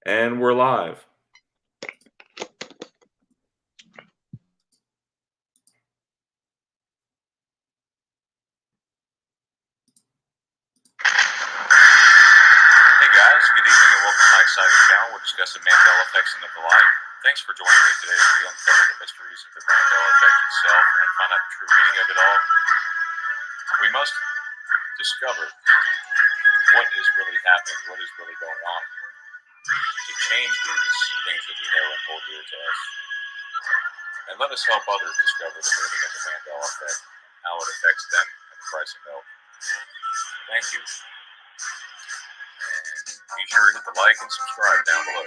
And we're live. Hey guys, good evening and welcome to my exciting channel. We're discussing Mandela effects and the like. Thanks for joining me today as we uncover the mysteries of the Mandela effect itself and find out the true meaning of it all. We must discover what is really happening, what is really going on here, to change these things that we know and hold dear to us. And let us help others discover the meaning of the Mandela effect, how it affects them and the price of milk. Thank you. And be sure to hit the like and subscribe down below.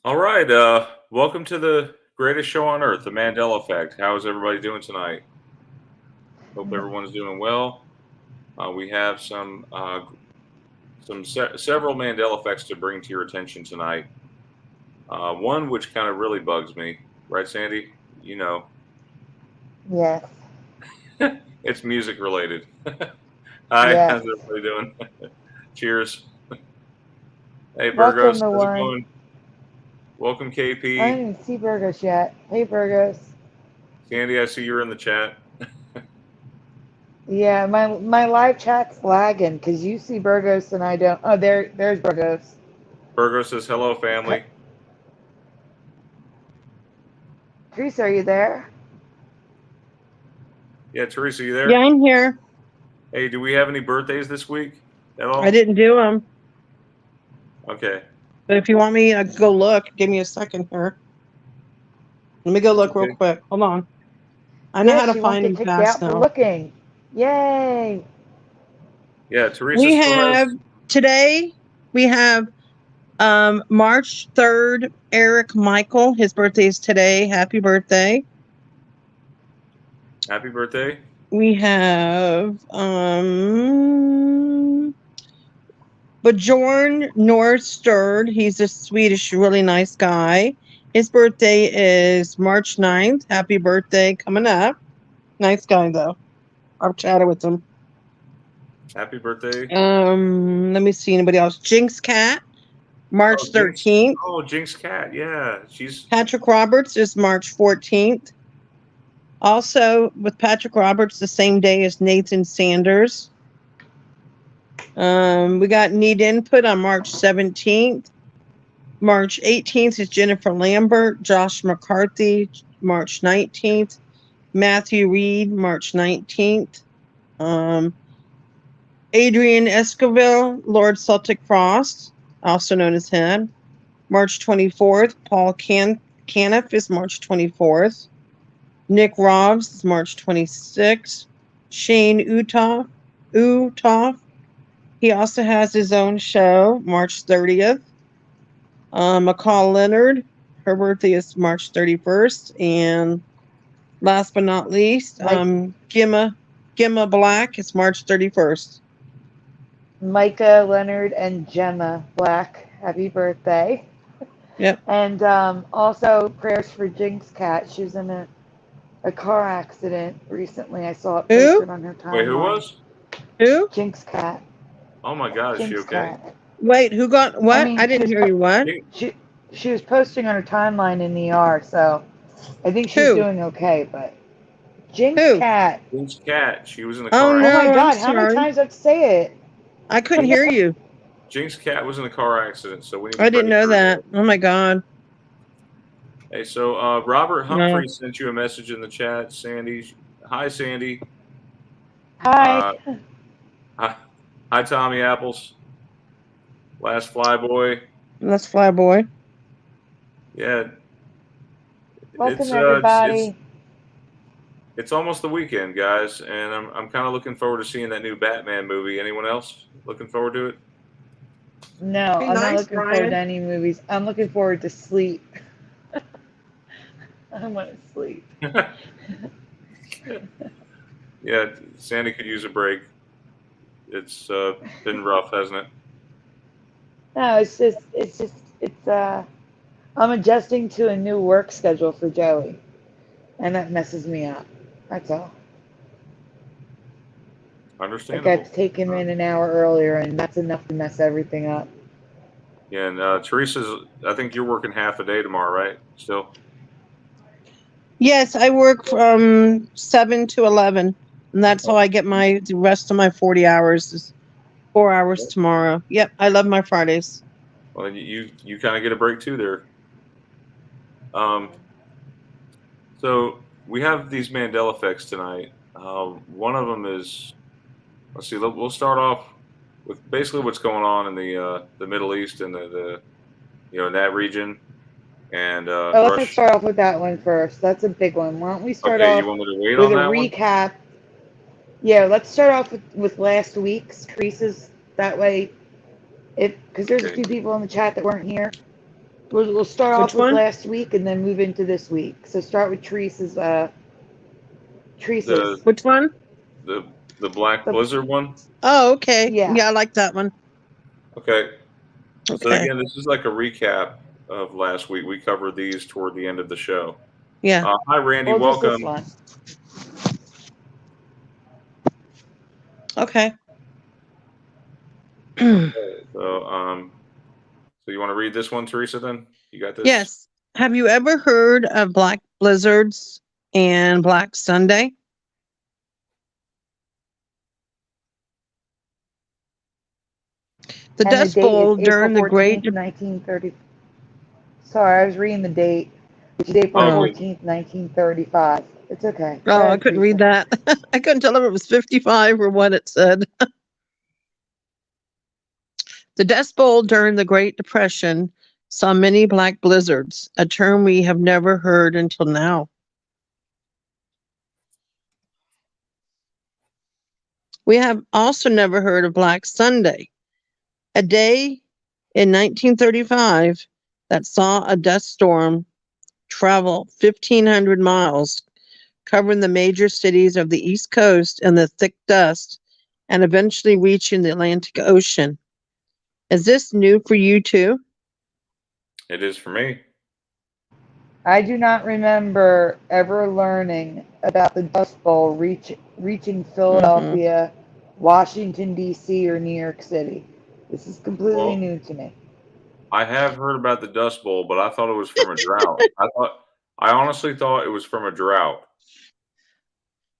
All right. Welcome to the greatest show on earth, the Mandela effect. How is everybody doing tonight? Hope everyone's doing well. We have several Mandela effects to bring to your attention tonight. One which kind of really bugs me, right, Sandy? You know. Yes. It's music related. Hi, Yes. how's everybody doing? Cheers. Hey, Welcome, Burgos, how's it everyone. going? Welcome, KP. I didn't even see Burgos yet. Hey, Burgos. Sandy, I see you're in the chat. Yeah, my live chat's lagging because you see Burgos and I don't. Oh, there's Burgos. Burgos says, hello, family. Teresa, are you there? Yeah, Teresa, you there? Yeah, I'm here. Hey, do we have any birthdays this week at all? I didn't do them. Okay. But if you want me to go look, give me a second here. Let me go look real quick. Hold on. I know how to find them fast now. Looking. Yay. Yeah, Teresa. We have today. We have March 3rd. Eric Michael. His birthday is today. Happy birthday. Happy birthday. We have Bjorn Norsterd. He's a Swedish, really nice guy. His birthday is March 9th. Happy birthday coming up. Nice guy, though. I've chatted with him. Happy birthday. Let me see anybody else. Jinx Cat, March 13th. Oh, Jinx Cat. Yeah, she's. Patrick Roberts is March 14th. Also, with Patrick Roberts, the same day as Nathan Sanders. We got Need Input on March 17th. March 18th is Jennifer Lambert, Josh McCarthy, March 19th. Matthew Reed, March 19th. Adrian Esquivel, Lord Celtic Frost, also known as him, March 24th. Paul Caniff is March 24th. Nick Robs is March 26th. Shane Utoff. He also has his own show, March 30th. McCall Leonard, her birthday is March 31st. And last but not least, Gemma Black is March 31st. Micah Leonard and Gemma Black, happy birthday. Yep. And also prayers for Jinx Cat. She was in a car accident recently. I saw it posted on her timeline. Wait, who was? Who? Jinx Cat. Oh my God, is she okay? Cat. Wait, who got what? I didn't hear you. What? She was posting on her timeline in the ER, so I think she's doing okay. But Jinx Cat. Jinx Cat. She was in the car. Oh no! Oh my God! How many times do I have to say it? I couldn't hear you. Jinx Cat was in a car accident, so we need. I didn't know that. Oh my God. Hey, so Robert Humphrey sent you a message in the chat. Sandy, hi Sandy. Hi. Hi Tommy Apples. Last Flyboy. Last Flyboy. Yeah. Welcome everybody. It's almost the weekend, guys, and I'm kind of looking forward to seeing that new Batman movie. Anyone else looking forward to it? No, I'm not looking forward to any movies. I'm looking forward to sleep. I want to sleep. Yeah, Sandy could use a break. It's been rough, hasn't it? No, it's I'm adjusting to a new work schedule for Joey, and that messes me up. That's all. I Understandable. got to take him in an hour earlier, and that's enough to mess everything up. Yeah, and Teresa's, I think you're working half a day tomorrow, right? Still? Yes, I work from 7 to 11, and that's how I get the rest of my 40 hours. Is 4 hours tomorrow. Yep, I love my Fridays. Well, you kind of get a break too there. So we have these Mandela effects tonight. One of them is, let's see, we'll start off with basically what's going on in the Middle East and the that region. And Let's Rush. start off with that one first. That's a big one. Why don't we start Okay, off you want me to wait with on a that one? recap? Yeah, let's start off with last week's Teresa's. That way, because there's a Okay. few people in the chat that weren't here. We'll start Which off with one? last week and then move into this week. So start with Teresa's. Teresa's. Which one? The Black The- Blizzard one. Oh, okay. Yeah. Yeah, I like that one. Okay. So Okay. again, this is like a recap of last week. We covered these toward the end of the show. Yeah. Hi, Randy. Well, just Welcome. this one. Okay. So you want to read this one, Teresa? Then you got this. Yes. Have you ever heard of Black Blizzards and Black Sunday? The And Dust date Bowl is during the April 14th, Great 1930. Sorry, I was reading the date, which is April Oh. 14th, 1935. It's okay. Oh, Go I ahead, couldn't read Teresa. that. I couldn't tell if it was 55 or what it said. The Dust Bowl during the Great Depression saw many black blizzards, a term we have never heard until now. We have also never heard of Black Sunday, a day in 1935 that saw a dust storm travel 1,500 miles, covering the major cities of the East Coast in the thick dust and eventually reaching the Atlantic Ocean. Is this new for you too? It is for me. I do not remember ever learning about the Dust Bowl reaching Philadelphia, Washington, D.C., or New York City. This is completely new to me. I have heard about the Dust Bowl, but I thought it was from a drought. I honestly thought it was from a drought.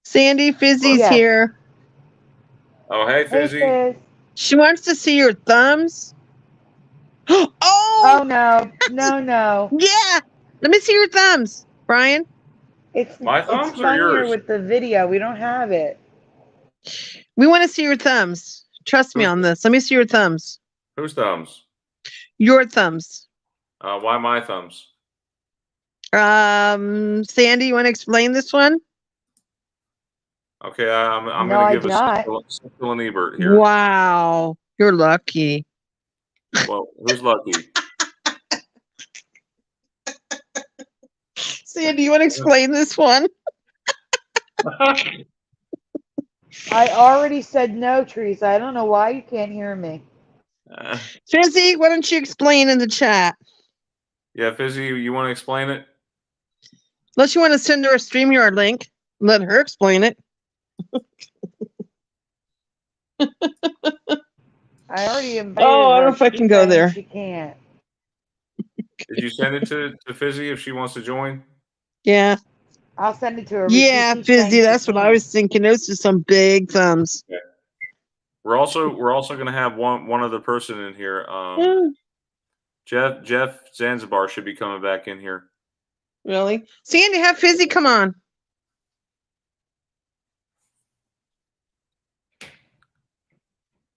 Sandy Fizzy's Yes. here. Oh, hey, Fizzy. Hey, Fizz. She wants to see your thumbs. Oh, Oh, no. No. yeah. Let me see your thumbs, Brian. My thumbs it's or funnier yours? with the video. We don't have it. We want to see your thumbs. Trust me on this. Let me see your thumbs. Whose thumbs? Your thumbs. Why my thumbs? Sandy, you want to explain this one? Okay, I'm No, going I to give do a not. Cecil and Ebert here. Wow. You're lucky. Well, who's lucky? Sandy, you want to explain this one? I already said no, Teresa. I don't know why you can't hear me. Fizzy, why don't you explain in the chat? Yeah, Fizzy, you want to explain it? Unless you want to send her a StreamYard link, let her explain it. I already invited Oh, I her. don't know if I She's can go saying there. She can't. Did you send it to Fizzy if she wants to join? Yeah. I'll send it to her. but Yeah, she keeps saying Fizzy, she that's what I can't. was thinking. Those are some big thumbs. Yeah. We're also going to have one other person in here. Jeff Zanzibar should be coming back in here. Really? Sandy, have Fizzy come on.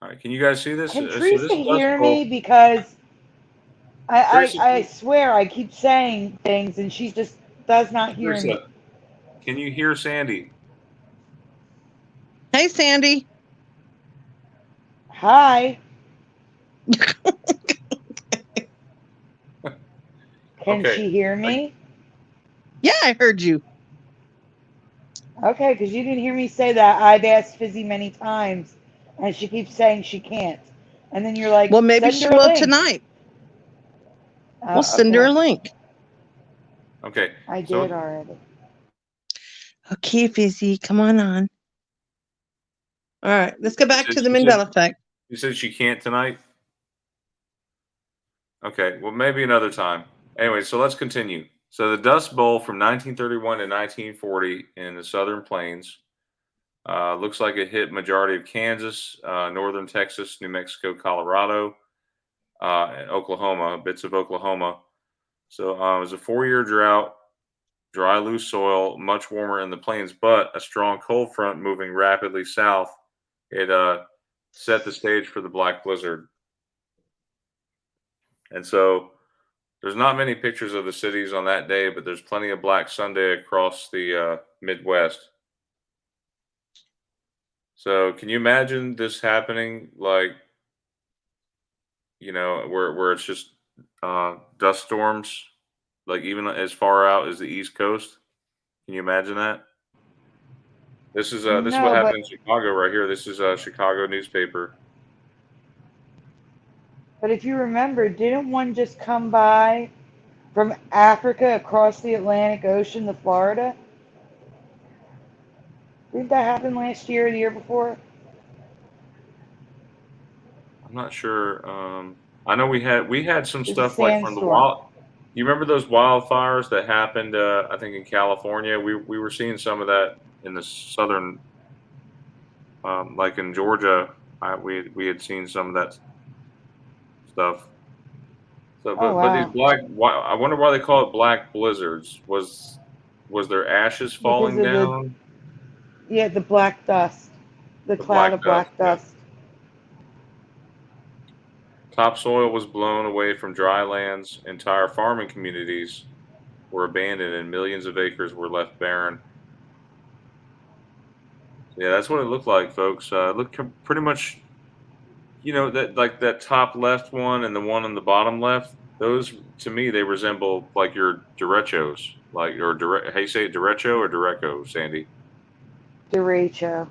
All right, can you guys see this? Can So Teresa this hear Dust Bowl- me? Because Teresa, I swear I keep saying things and she just does not hear me. Teresa, can you hear Sandy? Hey, Sandy. Hi. Can Okay. she hear me? Yeah, I heard you. Okay, because you didn't hear me say that. I've asked Fizzy many times, and she keeps saying she can't. And then you're like, Well, maybe send she her a will link. tonight. We'll send her a link. Okay. I did already. Okay, Fizzy, come on. All right, let's go back to the She said- Mandela effect. You said she can't tonight? Okay, well, maybe another time. Anyway, so let's continue. So the Dust Bowl from 1931 to 1940 in the Southern Plains looks like it hit majority of Kansas, northern Texas, New Mexico, Colorado, and Oklahoma, bits of Oklahoma. So it was a 4-year drought, dry, loose soil, much warmer in the plains, but a strong cold front moving rapidly south. It set the stage for the Black Blizzard. And so there's not many pictures of the cities on that day, but there's plenty of Black Sunday across the Midwest. So can you imagine this happening, like, where it's just dust storms, like even as far out as the East Coast? Can you imagine that? This is what No, happened but in Chicago right here. This is a Chicago newspaper. if you remember, didn't one just come by from Africa across the Atlantic Ocean to Florida? Didn't that happen last year or the year before? I'm not sure. I know we had some It's a stuff like from the sandstorm. wild. You remember those wildfires that happened? I think in California. We were seeing some of that in the southern, like in Georgia. We had seen some of that stuff. So, Oh but these wow. I wonder why they call it black blizzards. Was there ashes Because falling of down? the black dust. The The cloud black of dust. black Yeah. dust. Topsoil was blown away from dry lands. Entire farming communities were abandoned, and millions of acres were left barren. Yeah, that's what it looked like, folks. It looked pretty much, that like that top left one and the one on the bottom left. Those to me, they resemble like your derechos, like how you say it, derecho or derecho, Sandy? Derecho.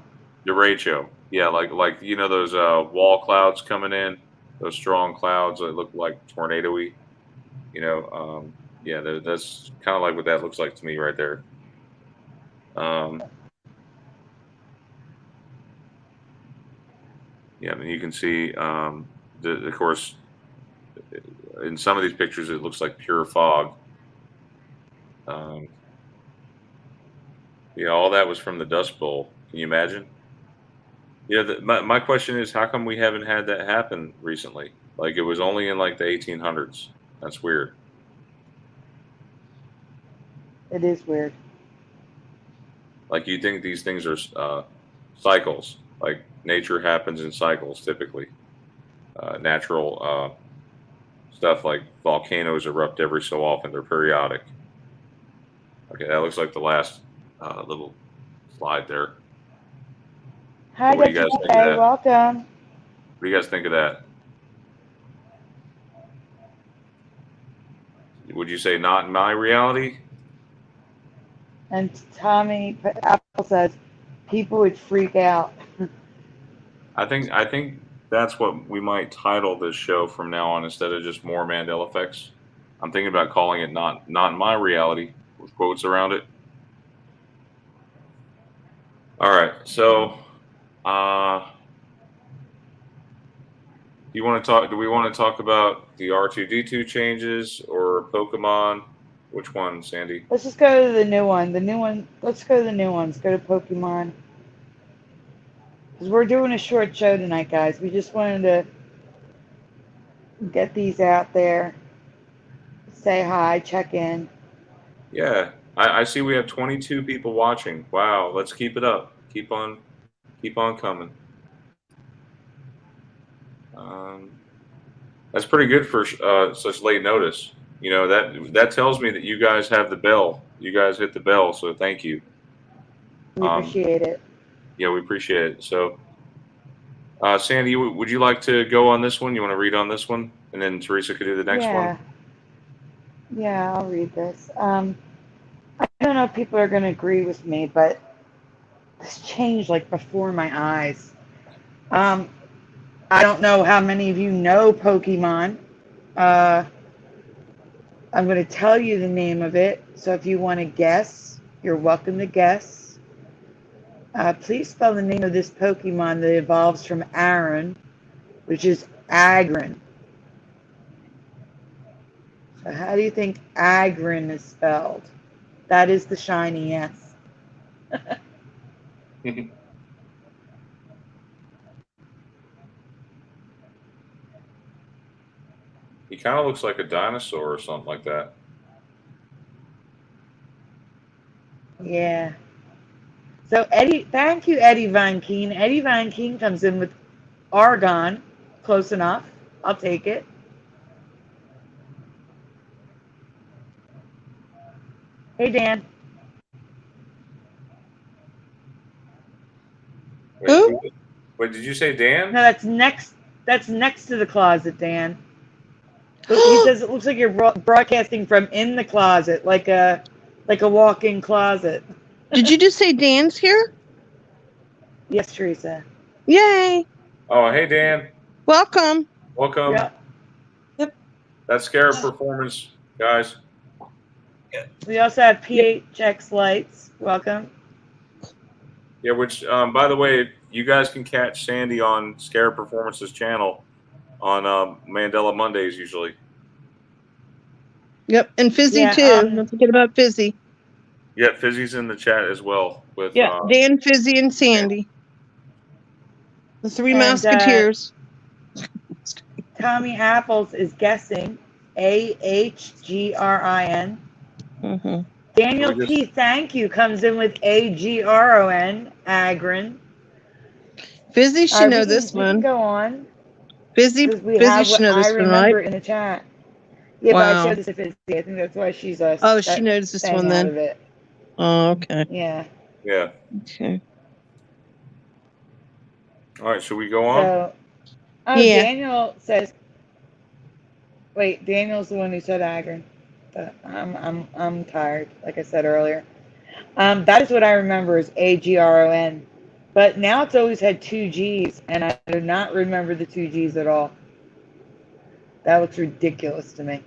Derecho. Yeah, like those wall clouds coming in, those strong clouds that look like tornado-y. Yeah, that's kind of like what that looks like to me right there. Um, yeah, I mean, you can see, of course, in some of these pictures, it looks like pure fog. Um, yeah, all that was from the Dust Bowl. Can you imagine? Yeah, my question is, how come we haven't had that happen recently? Like, it was only in like the 1800s. That's weird. It is weird. Like, you think these things are cycles. Like, nature happens in cycles typically. Natural stuff like volcanoes erupt every so often. They're periodic. Okay, that looks like the last little slide there. Hi, So what do you guys think of WK. that? Welcome. What do you guys think of that? Would you say not in my reality? And Tommy Apple says people would freak out. I think that's what we might title this show from now on instead of just more Mandela effects. I'm thinking about calling it not in my reality with quotes around it. All right, so do we want to talk about the R2D2 changes or Pokemon? Which one, Sandy? Let's just go to the new one. Let's go to the new ones. Go to Pokemon. Because we're doing a short show tonight, guys. We just wanted to get these out there. Say hi, check in. Yeah, I see we have 22 people watching. Wow, let's keep it up. Keep on coming. That's pretty good for such late notice. That tells me that you guys have the bell. You guys hit the bell, so thank you. We appreciate it. Yeah, we appreciate it. So, Sandy, would you like to go on this one? You want to read on this one, and then Teresa could do the next one. Yeah, I'll read this. I don't know if people are going to agree with me, but this changed like before my eyes. I don't know how many of you know Pokemon. I'm going to tell you the name of it. So if you want to guess, you're welcome to guess. Please spell the name of this Pokemon that evolves from Aaron, which is Agrin. So how do you think Agrin is spelled? That is the shiny, yes. He kind of looks like a dinosaur or something like that. Yeah. So Eddie, thank you, Eddie Van Keen. Eddie Van Keen comes in with Argon. Close enough. I'll take it. Hey, Dan. Who? Wait, did you say Dan? No, that's next. That's next to the closet, Dan. Look, he says it looks like you're broadcasting from in the closet, like a walk-in closet. Did you just say Dan's here? Yes, Teresa. Yay! Oh, hey, Dan. Welcome. Welcome. Yep. That's Scarab Performance, guys. We also have PHX Lights. Welcome. Yeah, which, by the way, you guys can catch Sandy on Scarab Performance's channel on Mandela Mondays usually. Yep, and Fizzy Yeah, too. Don't forget about Fizzy. Yeah, Fizzy's in the chat as well with Dan, Fizzy, and Sandy. The three And, Musketeers. Tommy Apples is guessing AHGRIN. Mm-hmm. Daniel P, thank you, comes in with AGRON, Agrin. Fizzy should know this We one. can go on. Fizzy Because we Fizzy have should what know this I one, remember right? in the chat. Yeah, Wow. but I showed this to Fizzy. I think that's why she's Oh, she knows this one out then. of it. Oh, okay. Yeah. Yeah. Okay. All right, should we go on? So, Yeah. Daniel says. Wait, Daniel's the one who said Agrin. But I'm tired, like I said earlier. That is what I remember is AGRON. But now it's always had two G's, and I do not remember the two G's at all. That looks ridiculous to me.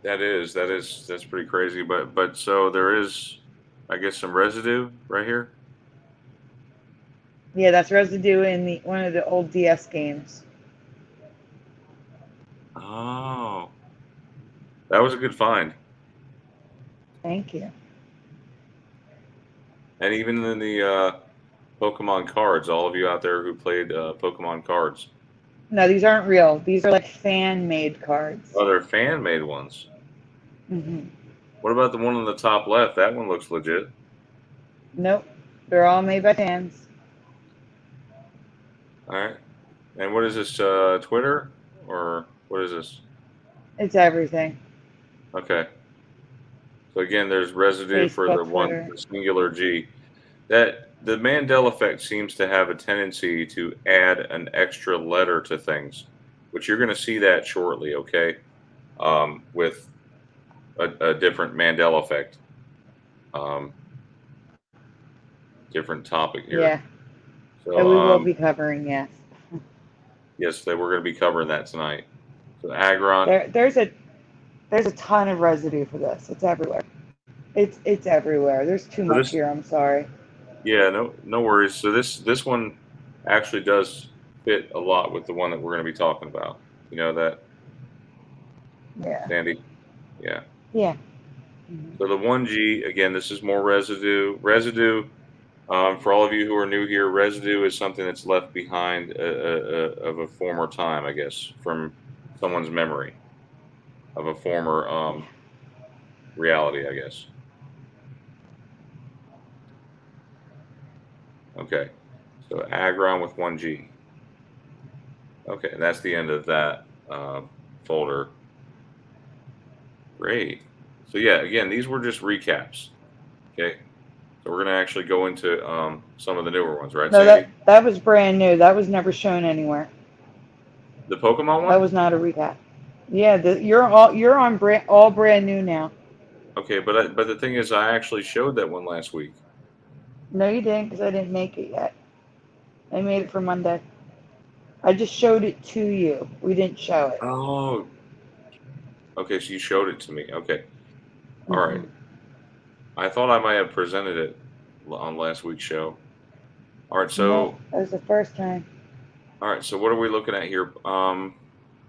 That's pretty crazy. But so there is, I guess, some residue right here. Yeah, that's residue in one of the old DS games. Oh, that was a good find. Thank you. And even in the Pokemon cards, all of you out there who played Pokemon cards. No, these aren't real. These are like fan-made cards. Oh, they're fan-made ones. Mm-hmm. What about the one on the top left? That one looks legit. Nope. They're all made by fans. All right. And what is this, Twitter? Or what is this? It's everything. Okay. So again, there's residue for Facebook, the one, Twitter. the singular G. That the Mandela effect seems to have a tendency to add an extra letter to things, which you're going to see that shortly, okay? With a different Mandela effect. Different topic here. Yeah. So That we will be covering, yes. yes, that we're going to be covering that tonight. So Agron. There's a ton of residue for this. It's everywhere. It's everywhere. There's too much here. I'm sorry. Yeah, no worries. So this one actually does fit a lot with the one that we're going to be talking about. You know that? Yeah. Sandy? Yeah. Yeah. So the 1G, again, this is more residue. Residue, for all of you who are new here, residue is something that's left behind of a former time, I guess, from someone's memory of a former reality, I guess. Okay, so Agron with 1G. Okay, and that's the end of that folder. Great. So yeah, again, these were just recaps. Okay, so we're gonna actually go into some of the newer ones, right? No, Sandy? that was brand new. That was never shown anywhere. The Pokemon one? That was not a recap. Yeah, you're on all brand new now. Okay, but the thing is, I actually showed that one last week. No, you didn't, because I didn't make it yet. I made it for Monday. I just showed it to you. We didn't show it. Oh. Okay, so you showed it to me. Okay. All right. I thought I might have presented it on last week's show. All right, so No, that was the first time. all right, so what are we looking at here?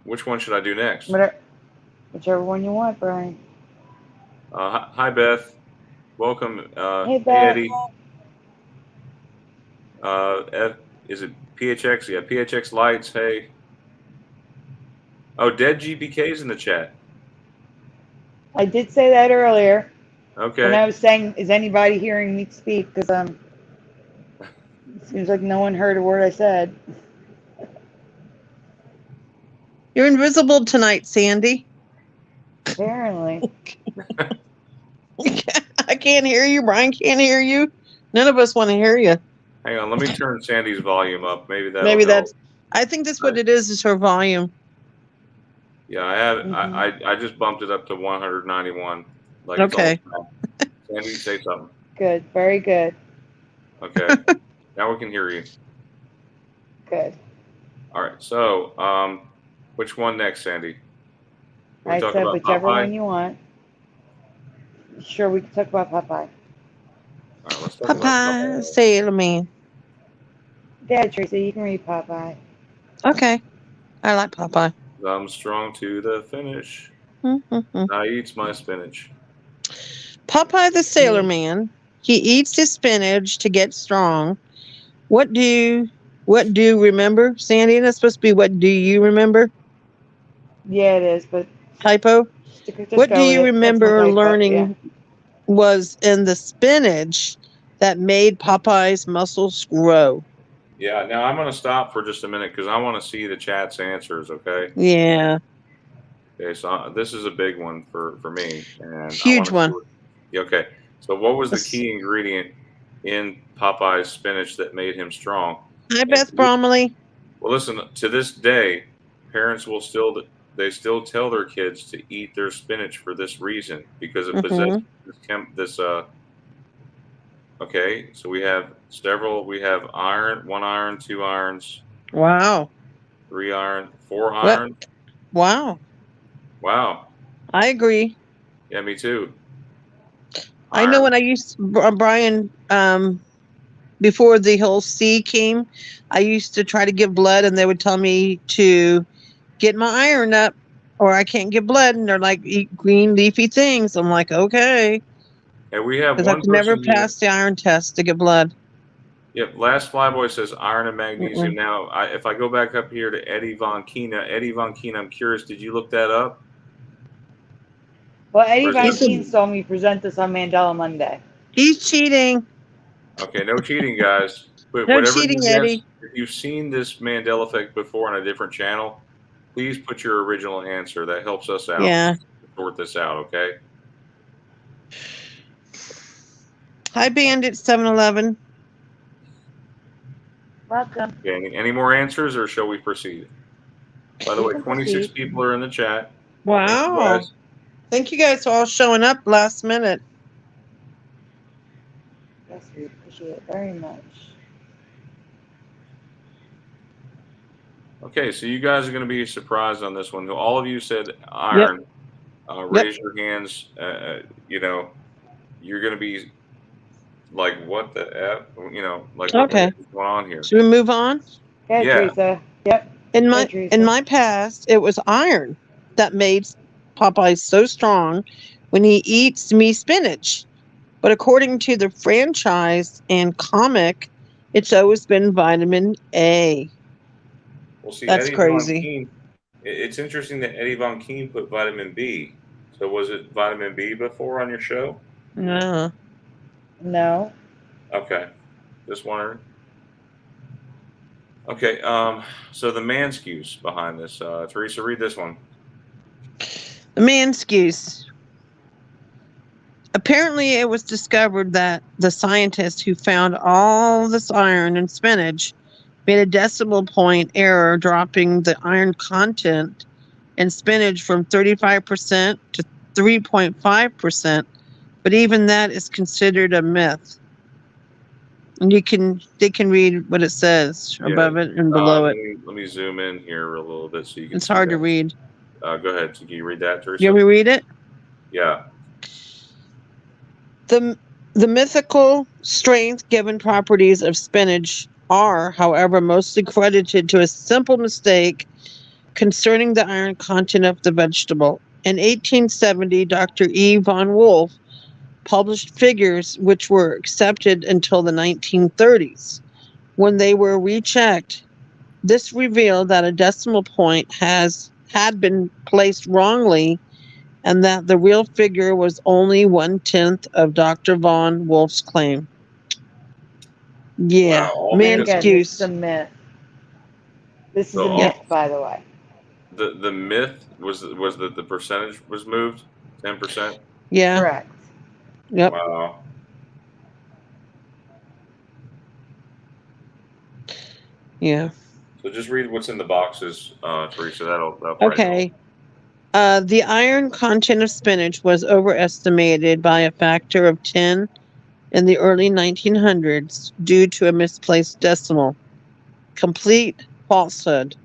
Which one should I do next? Whichever one you want, Brian. Hi Beth, welcome. Hey, Hey Beth. Eddie. Is it PHX? Yeah, PHX Lights. Hey. Oh, Dead GBK's in the chat. I did say that earlier Okay. when I was saying, "Is anybody hearing me speak?" Because it seems like no one heard a word I said. You're invisible tonight, Sandy. Apparently. I can't hear you. Brian can't hear you. None of us want to hear you. Hang on, let me turn Sandy's volume up. Maybe that'll Maybe help. I think that's what it is her volume. Yeah, I have. I just bumped it up to 191. Like Okay. It's all Sandy, say something. Good. Very good. Okay. Now we can hear you. Good. All right. So, which one next, Sandy? I talk said about whichever Popeye? one you want. Sure, we can talk about Popeye. All right, let's talk about Popeye, Popeye. Sailor Man. Dad, Teresa, you can read Popeye. Okay. I like Popeye. I'm strong to the finish. Mm-hmm. I eats my spinach. Popeye the Sailor Man. He eats his spinach to get strong. What do you remember, Sandy? That's supposed to be what do you remember? Yeah, it is, but Typo. just What go do with you it. That's my remember typo, learning was in the spinach that made Popeye's muscles grow? Yeah. Now I'm going to stop for just a minute because I want to see the chat's answers. Okay. Yeah. Okay. So this is a big one for me, and Huge one. Okay. So what was the key ingredient in Popeye's spinach that made him strong? Hi, Beth Bromley. Well, listen. To this day, parents will still tell their kids to eat their spinach for this reason because it possesses this. Okay, so we have several. We have iron, 1 iron, 2 irons, Wow. 3 iron, 4 iron. Wow. Wow. I agree. Yeah, me too. I know when I used Brian, before the whole C came, I used to try to give blood, and they would tell me to get my iron up, or I can't get blood, and they're like, eat green leafy things. I'm like, okay, And we have because I one could never person here. pass the iron test to get blood. Yep, last flyboy says iron and magnesium. Now, if I go back up here to Eddie Von Kina, I'm curious, did you look that up? Well, Eddie Von Keen saw me present this on Mandela Monday. He's cheating. Okay, no cheating, guys. But No whatever cheating, you guess, Eddie. if you've seen this Mandela effect before on a different channel, please put your original answer. That helps us out. Yeah. Sort this out, okay? Hi, Bandit 711. Welcome. Okay, any more answers, or shall we proceed? By the way, 26 people are in the chat. Wow. Thank you guys for all showing up last minute. Yes, we appreciate it very much. Okay, so you guys are going to be surprised on this one. All of you said iron. Raise your hands. You know, you're going to be like, what the F? You know, like, what is going on here? Should we move on? Okay, Yeah. Teresa. Yep. In my past, it was iron that made Popeye so strong when he eats me spinach. But according to the franchise and comic, it's always been vitamin A. Well, see, That's Eddie crazy. Von Keen, it's interesting that Eddie Von Keen put vitamin B. So was it vitamin B before on your show? No. No. Okay. Just wondering. Okay, so the man-skews behind this. Teresa, read this one. The man-skews. Apparently, it was discovered that the scientist who found all this iron in spinach made a decimal point error, dropping the iron content in spinach from 35% to 3.5%. But even that is considered a myth. And they can read what it says above it and below it. Let me zoom in here a little bit so you can. It's hard to read. Go ahead. Can you read that, Teresa? You want me to read it? Yeah. The The mythical strength given properties of spinach are, however, mostly credited to a simple mistake concerning the iron content of the vegetable. In 1870, Dr. E. von Wolf published figures which were accepted until the 1930s. When they were rechecked, this revealed that a decimal point had been placed wrongly and that the real figure was only 1/10 of Dr. von Wolf's claim. Yeah, Wow, all man because Again, this is excuse. a myth. This is So a all, myth, by the way. the myth was that the percentage was moved 10%. Yeah, Correct. yep. Wow. Yeah. So just read what's in the boxes, Teresa. That'll probably help. Okay. The iron content of spinach was overestimated by a factor of 10 in the early 1900s due to a misplaced decimal. Complete falsehood.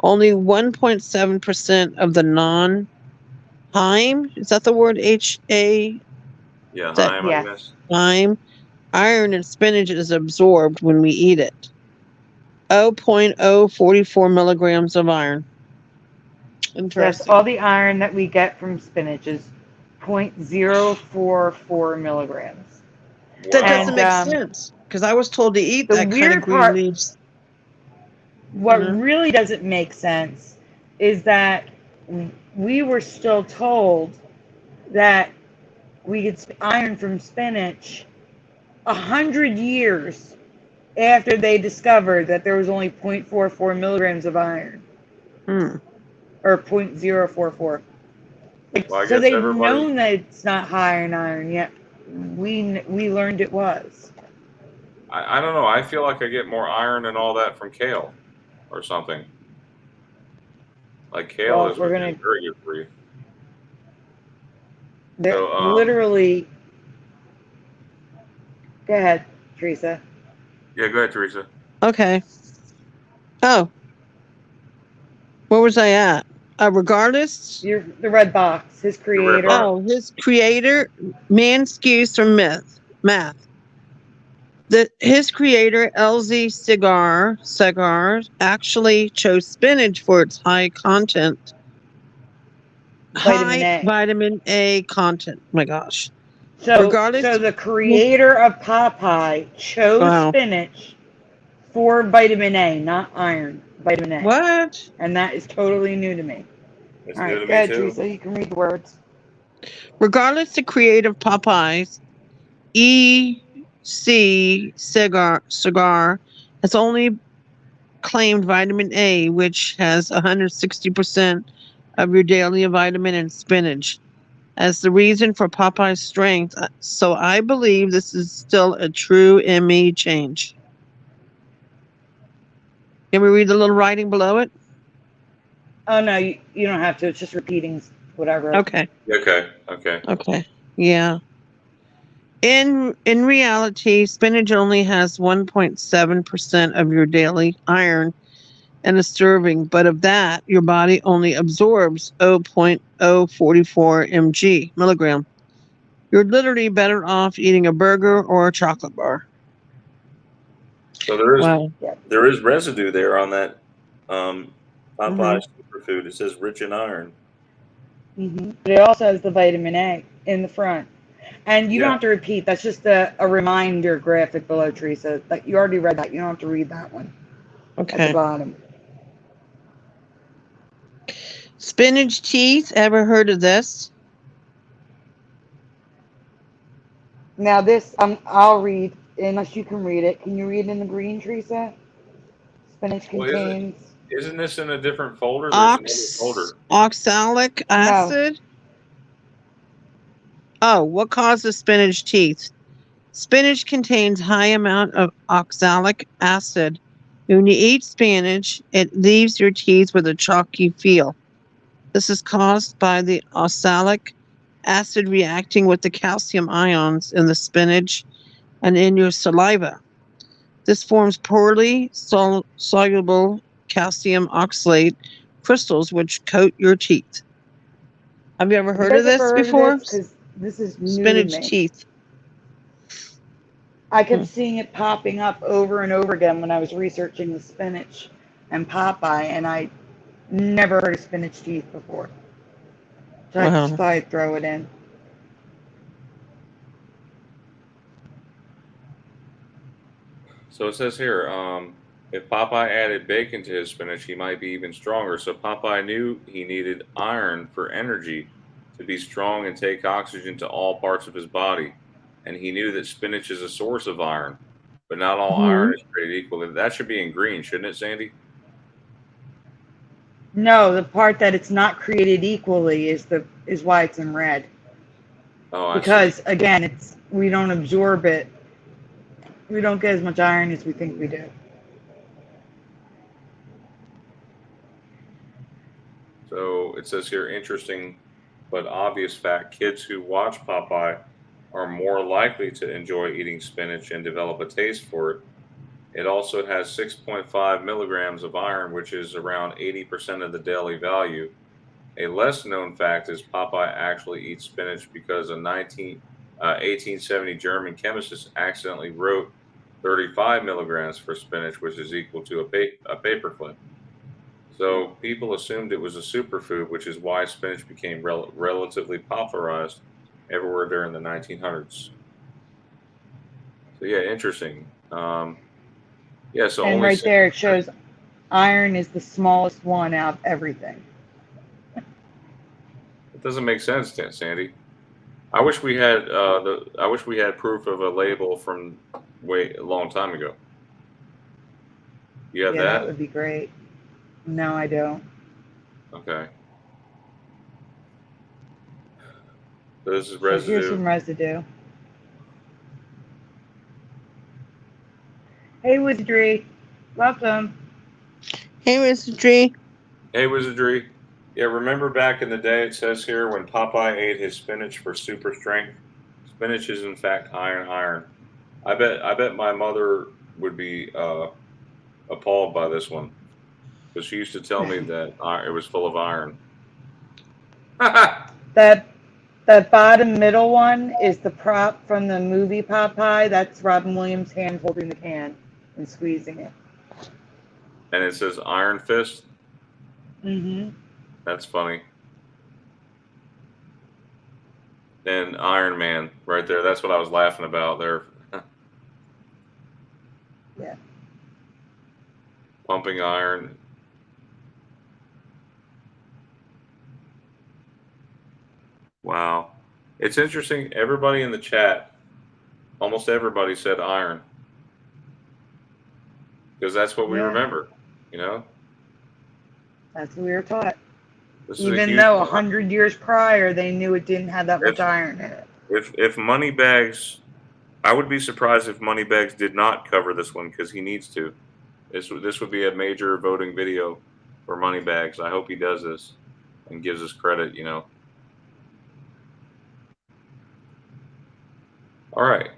Only 1.7% of the non-Heim, is that the word H-A? Yeah, That Heim, I Yes. guess. Heim, iron in spinach is absorbed when we eat it. 0.044 milligrams of iron. That's Interesting. all the iron that we get from spinach is 0.044 milligrams. That Wow. doesn't And make sense because I was told to eat the that kind of weird green part, leaves. what Mhm. really doesn't make sense is that we were still told that we get iron from spinach 100 years after they discovered that there was only 0.44 milligrams of iron, Hmm. or 0.044. Well, I So guess they've everybody. known that it's not high in iron, yet we learned it was. I don't know. I feel like I get more iron and all that from kale or something. Like kale Well, is we're gonna very good for you. So literally. Go ahead, Teresa. yeah, go ahead, Teresa. Okay. Oh, where was I at? Regardless. You're the red box. His The red creator. box. Oh, his creator, man skews from math. His creator, LZ Cigar, actually chose spinach for its high vitamin A content. My gosh. So Regardless, the creator of Popeye chose wow. spinach for vitamin A, not iron. Vitamin A. What? And that is totally new to me. It's All new right, to go me ahead, too. Teresa. You can read the words. Regardless, the creator of Popeyes, EC cigar has only claimed vitamin A, which has 160% of your daily vitamin in spinach, as the reason for Popeye's strength. So I believe this is still a true ME change. Can we read the little writing below it? Oh no, you don't have to. It's just repeating whatever. Okay. Okay. Yeah. In reality, spinach only has 1.7% of your daily iron in a serving, but of that, your body only absorbs 0.044 milligram. You're literally better off eating a burger or a chocolate bar. So Wow. there is residue there on that Popeye Mhm. superfood. It says rich in iron. But it also has the vitamin A in the front. And you don't Yeah. have to repeat. That's just a reminder graphic below, Teresa. Like, you already read that. You don't have to read that one at the Okay. bottom. Spinach teeth. Ever heard of this? Now this, I'll read, unless you can read it. Can you read in the green, Teresa? Spinach Well, contains... isn't this in a different folder? There's another folder. Oxalic acid. Oh, what causes spinach teeth? Spinach contains high amount of oxalic acid. When you eat spinach, it leaves your teeth with a chalky feel. This is caused by the oxalic acid reacting with the calcium ions in the spinach and in your saliva. This forms poorly soluble calcium oxalate crystals which coat your teeth. Have you ever heard of this before? Because this is new Spinach to me. teeth. I kept seeing it popping up over and over again when I was researching the spinach and Popeye, and I never heard of spinach teeth before. So I just Wow. thought I'd throw it in. So it says here, if Popeye added bacon to his spinach, he might be even stronger. So Popeye knew he needed iron for energy to be strong and take oxygen to all parts of his body. And he knew that spinach is a source of iron, but not all iron Hmm. is created equal. That should be in green, shouldn't it, Sandy? No, the part that it's not created equally is why it's in red. Oh, I see. Because again, we don't absorb it. We don't get as much iron as we think we do. So it says here, interesting but obvious fact, kids who watch Popeye are more likely to enjoy eating spinach and develop a taste for it. It also has 6.5 milligrams of iron, which is around 80% of the daily value. A less known fact is Popeye actually eats spinach because a 1870 German chemist accidentally wrote 35 milligrams for spinach, which is equal to a paperclip. So people assumed it was a superfood, which is why spinach became relatively popularized everywhere during the 1900s. So yeah, interesting. Yeah, so And only right six. there it shows iron is the smallest one out of everything. It doesn't make sense, Sandy. I wish we had I wish we had proof of a label from way a long time ago. You have Yeah, that that? would be great. No, I don't. Okay. So this is So here's residue. some residue. Hey, Wizardry. Welcome. Hey, Mr. Tree. Hey, Wizardry. Yeah, remember back in the day, it says here when Popeye ate his spinach for super strength. Spinach is in fact iron. I bet my mother would be appalled by this one because she used to tell me that it was full of iron. That that bottom middle one is the prop from the movie Popeye. That's Robin Williams' hand holding the can and squeezing it. And it says Iron Fist. Mm-hmm. That's funny. And Iron Man right there. That's what I was laughing about there. Yeah. Pumping iron. Wow. It's interesting. Everybody in the chat, almost everybody said iron because that's what we Yeah. remember. You know, That's what we were taught. this is a Even huge. though 100 years prior they knew it didn't have that much If iron in it. if Moneybags, I would be surprised if Moneybags did not cover this one because he needs to. This would be a major voting video for Moneybags. I hope he does this and gives us credit. You know. All right.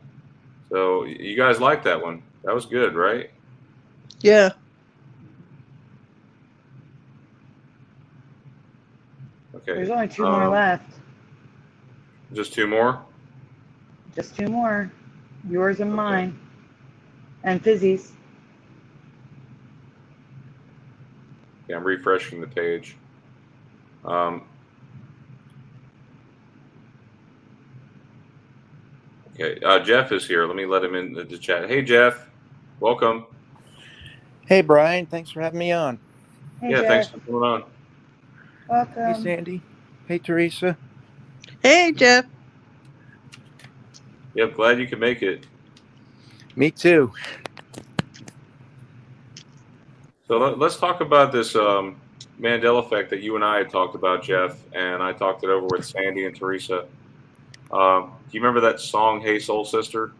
So you guys like that one? That was good, right? Yeah. Okay. There's only two more left. Just two more? Just two more. Yours and Okay. mine. And Fizzy's. Yeah, I'm refreshing the page. Okay. Jeff is here. Let me let him in the chat. Hey, Jeff. Welcome. Hey, Brian. Thanks for having me on. Hey, Yeah, Jeff. thanks for coming on. Welcome. Hey, Sandy. Hey, Teresa. Hey, Jeff. Yep, glad you could make it. Me too. So let's talk about this Mandela effect that you and I had talked about, Jeff, and I talked it over with Sandy and Teresa. Do you remember that song, Hey Soul Sister?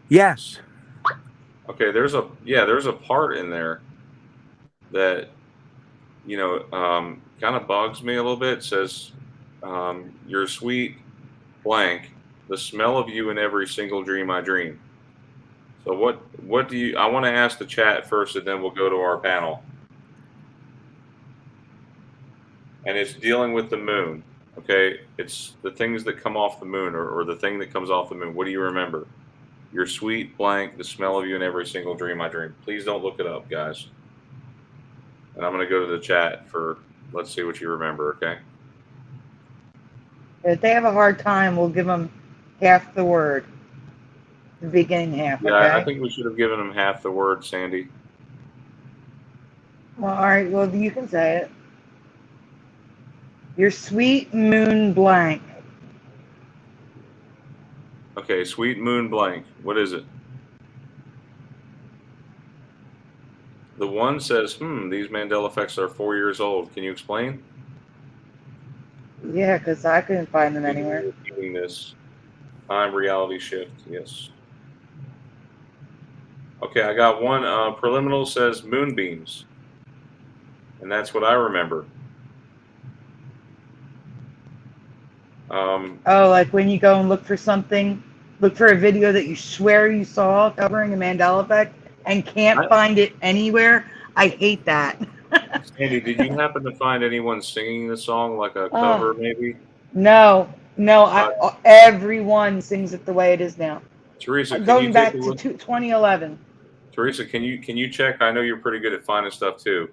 Yes. Okay, there's a part in there that kind of bugs me a little bit. It says, "You're sweet blank, the smell of you in every single dream I dream." So what do you? I want to ask the chat first, and then we'll go to our panel. And it's dealing with the moon. Okay, it's the things that come off the moon, or the thing that comes off the moon. What do you remember? You're sweet blank, the smell of you in every single dream I dream. Please don't look it up, guys. And I'm going to go to the chat for, let's see what you remember, okay? If they have a hard time, we'll give them half the word. The beginning half, Yeah, okay? I think we should have given him half the word, Sandy. Well, all right, well, you can say it. Your sweet moon blank. Okay, sweet moon blank. What is it? The one says, these Mandela effects are 4 years old. Can you explain? Yeah, because I couldn't find them anywhere. Repeating this. Time reality shift, yes. Okay, I got one. Preliminal says moonbeams. And that's what I remember. Oh, like when you go and look for something, look for a video that you swear you saw covering a Mandela effect and can't find it anywhere. I hate that. Sandy, did you happen to find anyone singing the song, like a cover maybe? No, everyone sings it the way it is now. Teresa, can Going you back take a to look? 2011. Teresa, can you check? I know you're pretty good at finding stuff too.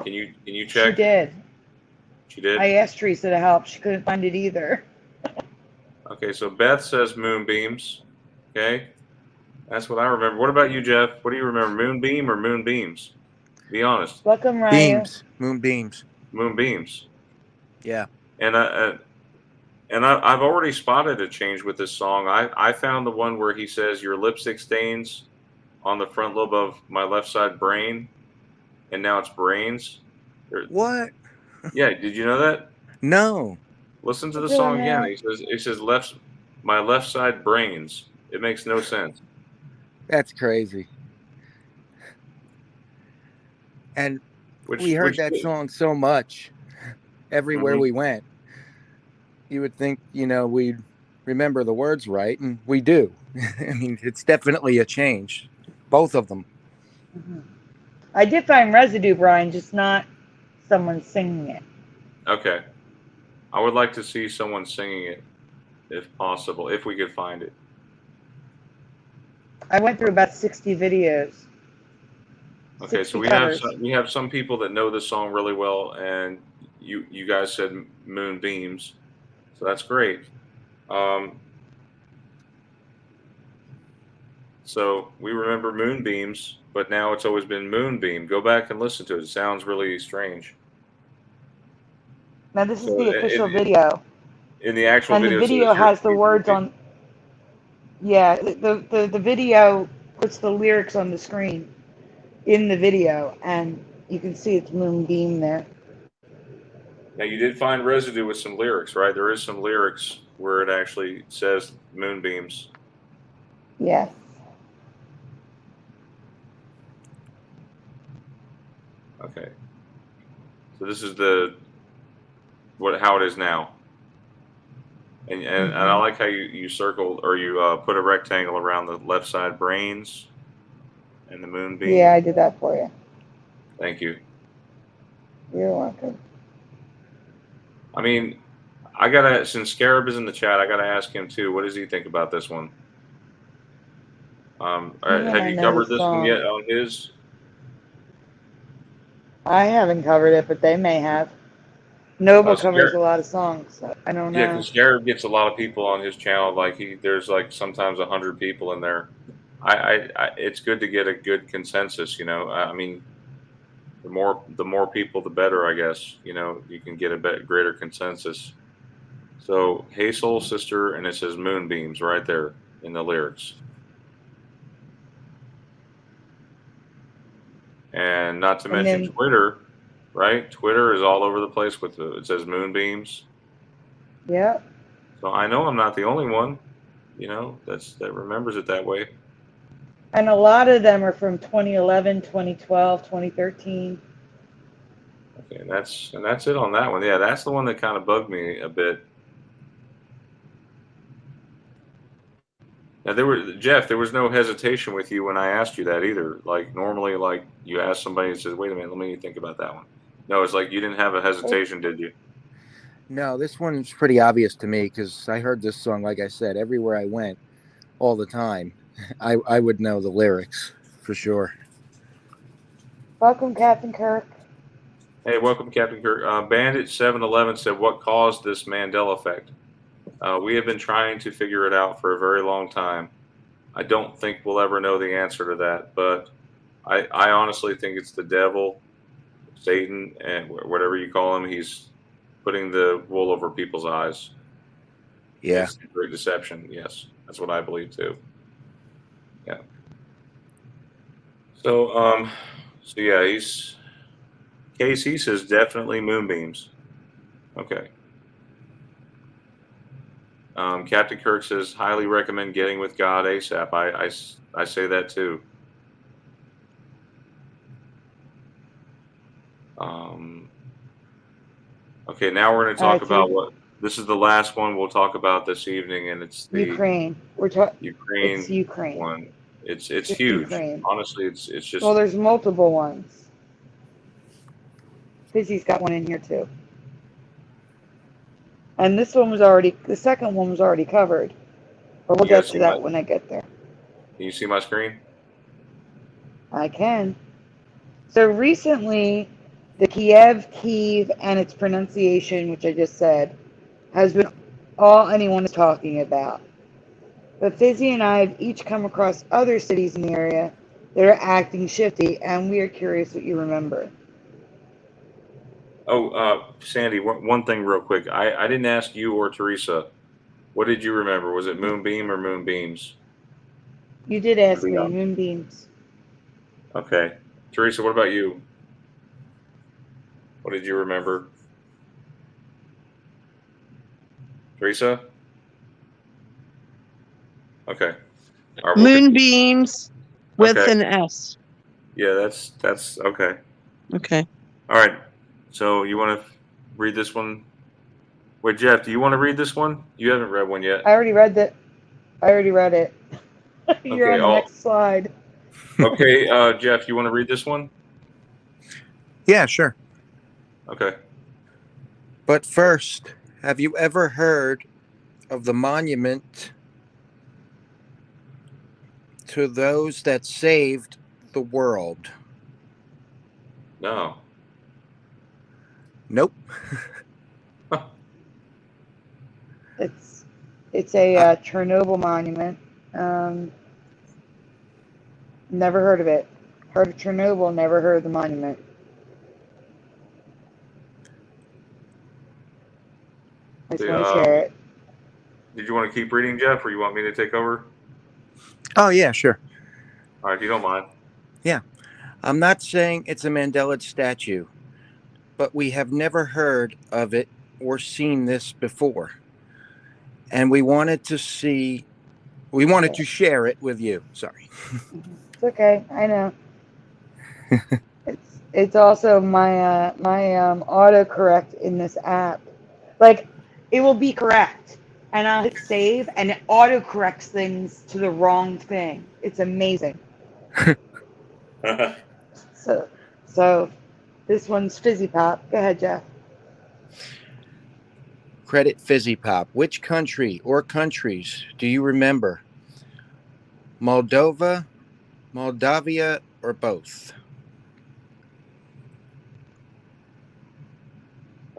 Can you check? She did. She did? I asked Teresa to help. She couldn't find it either. Okay, so Beth says moonbeams. Okay, that's what I remember. What about you, Jeff? What do you remember, moonbeam or moonbeams? Be honest. Welcome, Raya. Beams, moonbeams. Moonbeams. Yeah. And I've already spotted a change with this song. I found the one where he says your lipstick stains on the front lobe of my left side brain, and now it's brains. What? Yeah, did you know that? No. Listen to the song again. He says my left side brains. It makes no sense. That's crazy. And we heard that song so much everywhere we went. You would think, we'd remember the words right, and we do. I mean, it's definitely a change. Both of them. I did find residue, Brian, just not someone singing it. Okay. I would like to see someone singing it, if possible, if we could find it. I went through about 60 videos. Okay, so we have some people that know this song really well, and you guys said moonbeams, so that's great. So we remember moonbeams, but now it's always been moonbeam. Go back and listen to it. It sounds really strange. Now this is the official video. In the actual video, and the video has the words on. Yeah, the video puts the lyrics on the screen in the video, and you can see it's moonbeam there. Now you did find residue with some lyrics, right? There is some lyrics where it actually says moonbeams. Yes. Okay. So this is how it is now. And I like how you circled, or you put a rectangle around the left side brains and the moonbeam. Yeah, I did that for you. Thank you. You're welcome. I mean, since Scarab is in the chat, I gotta ask him too. What does he think about this one? Have you covered this one yet on his? I haven't covered it, but they may have. Noble covers a lot of songs, so I don't know. Yeah, because Scarab gets a lot of people on his channel. Like there's like sometimes 100 people in there. It's good to get a good consensus. I mean, the more people, the better. I guess you can get a greater consensus. So, hey, soul sister, and it says moonbeams right there in the lyrics. And not to mention Twitter, right? Twitter is all over the place with it says moonbeams. Yeah. So I know I'm not the only one, that remembers it that way. And a lot of them are from 2011, 2012, 2013. Okay, and that's it on that one. Yeah, that's the one that kind of bugged me a bit. Now Jeff, there was no hesitation with you when I asked you that either. Like normally, like you ask somebody and says, "Wait a minute, let me think about that one." No, it's like you didn't have a hesitation, did you? No, this one's pretty obvious to me because I heard this song, like I said, everywhere I went, all the time. I would know the lyrics for sure. Welcome, Captain Kirk. Hey, welcome, Captain Kirk. Bandit 711 said, "What caused this Mandela effect?" We have been trying to figure it out for a very long time. I don't think we'll ever know the answer to that, but I honestly think it's the devil, Satan, and whatever you call him. He's putting the wool over people's eyes. Yeah. It's a great deception. Yes, that's what I believe too. Yeah. So yeah, Casey says definitely moonbeams. Okay. Captain Kirk says highly recommend getting with God ASAP. I say that too. Okay, now we're going to talk about what this is the last one we'll talk about this evening, and it's the Ukraine. Ukraine It's Ukraine. one. It's huge. Ukraine. Honestly, it's just. Well, there's multiple ones. Fizzy's got one in here too. And this one was already, the second one was already covered. But we'll get to that when I get there. Can you see my screen? I can. So recently, the Kiev and its pronunciation, which I just said, has been all anyone is talking about. But Fizzy and I have each come across other cities in the area that are acting shifty, and we are curious what you remember. Oh, Sandy, one thing real quick. I didn't ask you or Teresa. What did you remember? Was it moonbeam or moonbeams? You did ask me, moonbeams. Okay. Teresa, what about you? What did you remember? Teresa? Okay. Right, moonbeams with an S. Yeah, that's okay. Okay. All right. So you want to read this one? Wait, Jeff, do you want to read this one? You haven't read one yet. I already read that. I already read it. You're on the next slide. Okay, Jeff, you want to read this one? Yeah, sure. Okay. But first, have you ever heard of the monument to those that saved the world? No. Nope. It's a Chernobyl monument. Never heard of it. Heard of Chernobyl, never heard of the monument. I just want to share it. Did you want to keep reading, Jeff, or you want me to take over? Oh, yeah, sure. All right, if you don't mind. Yeah. I'm not saying it's a Mandela statue, but we have never heard of it or seen this before. And we wanted to share it with you. Sorry. It's okay. I know. It's also my autocorrect in this app. Like, it will be correct, and I'll hit save, and it autocorrects things to the wrong thing. It's amazing. So this one's Fizzy Pop. Go ahead, Jeff. Credit Fizzy Pop. Which country or countries do you remember? Moldova, Moldavia, or both?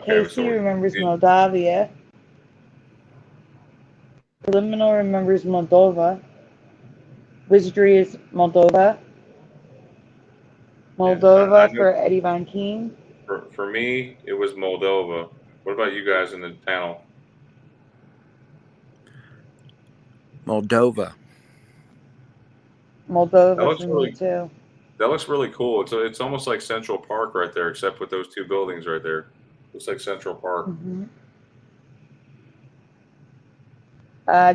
Casey remembers Moldavia. Preliminal remembers Moldova. Wizardry is Moldova. Moldova for Eddie Von Keen. For me, it was Moldova. What about you guys in the panel? Moldova. Moldova for me too. That looks really cool. It's almost like Central Park right there, except with those two buildings right there. Looks like Central Park. Mm-hmm.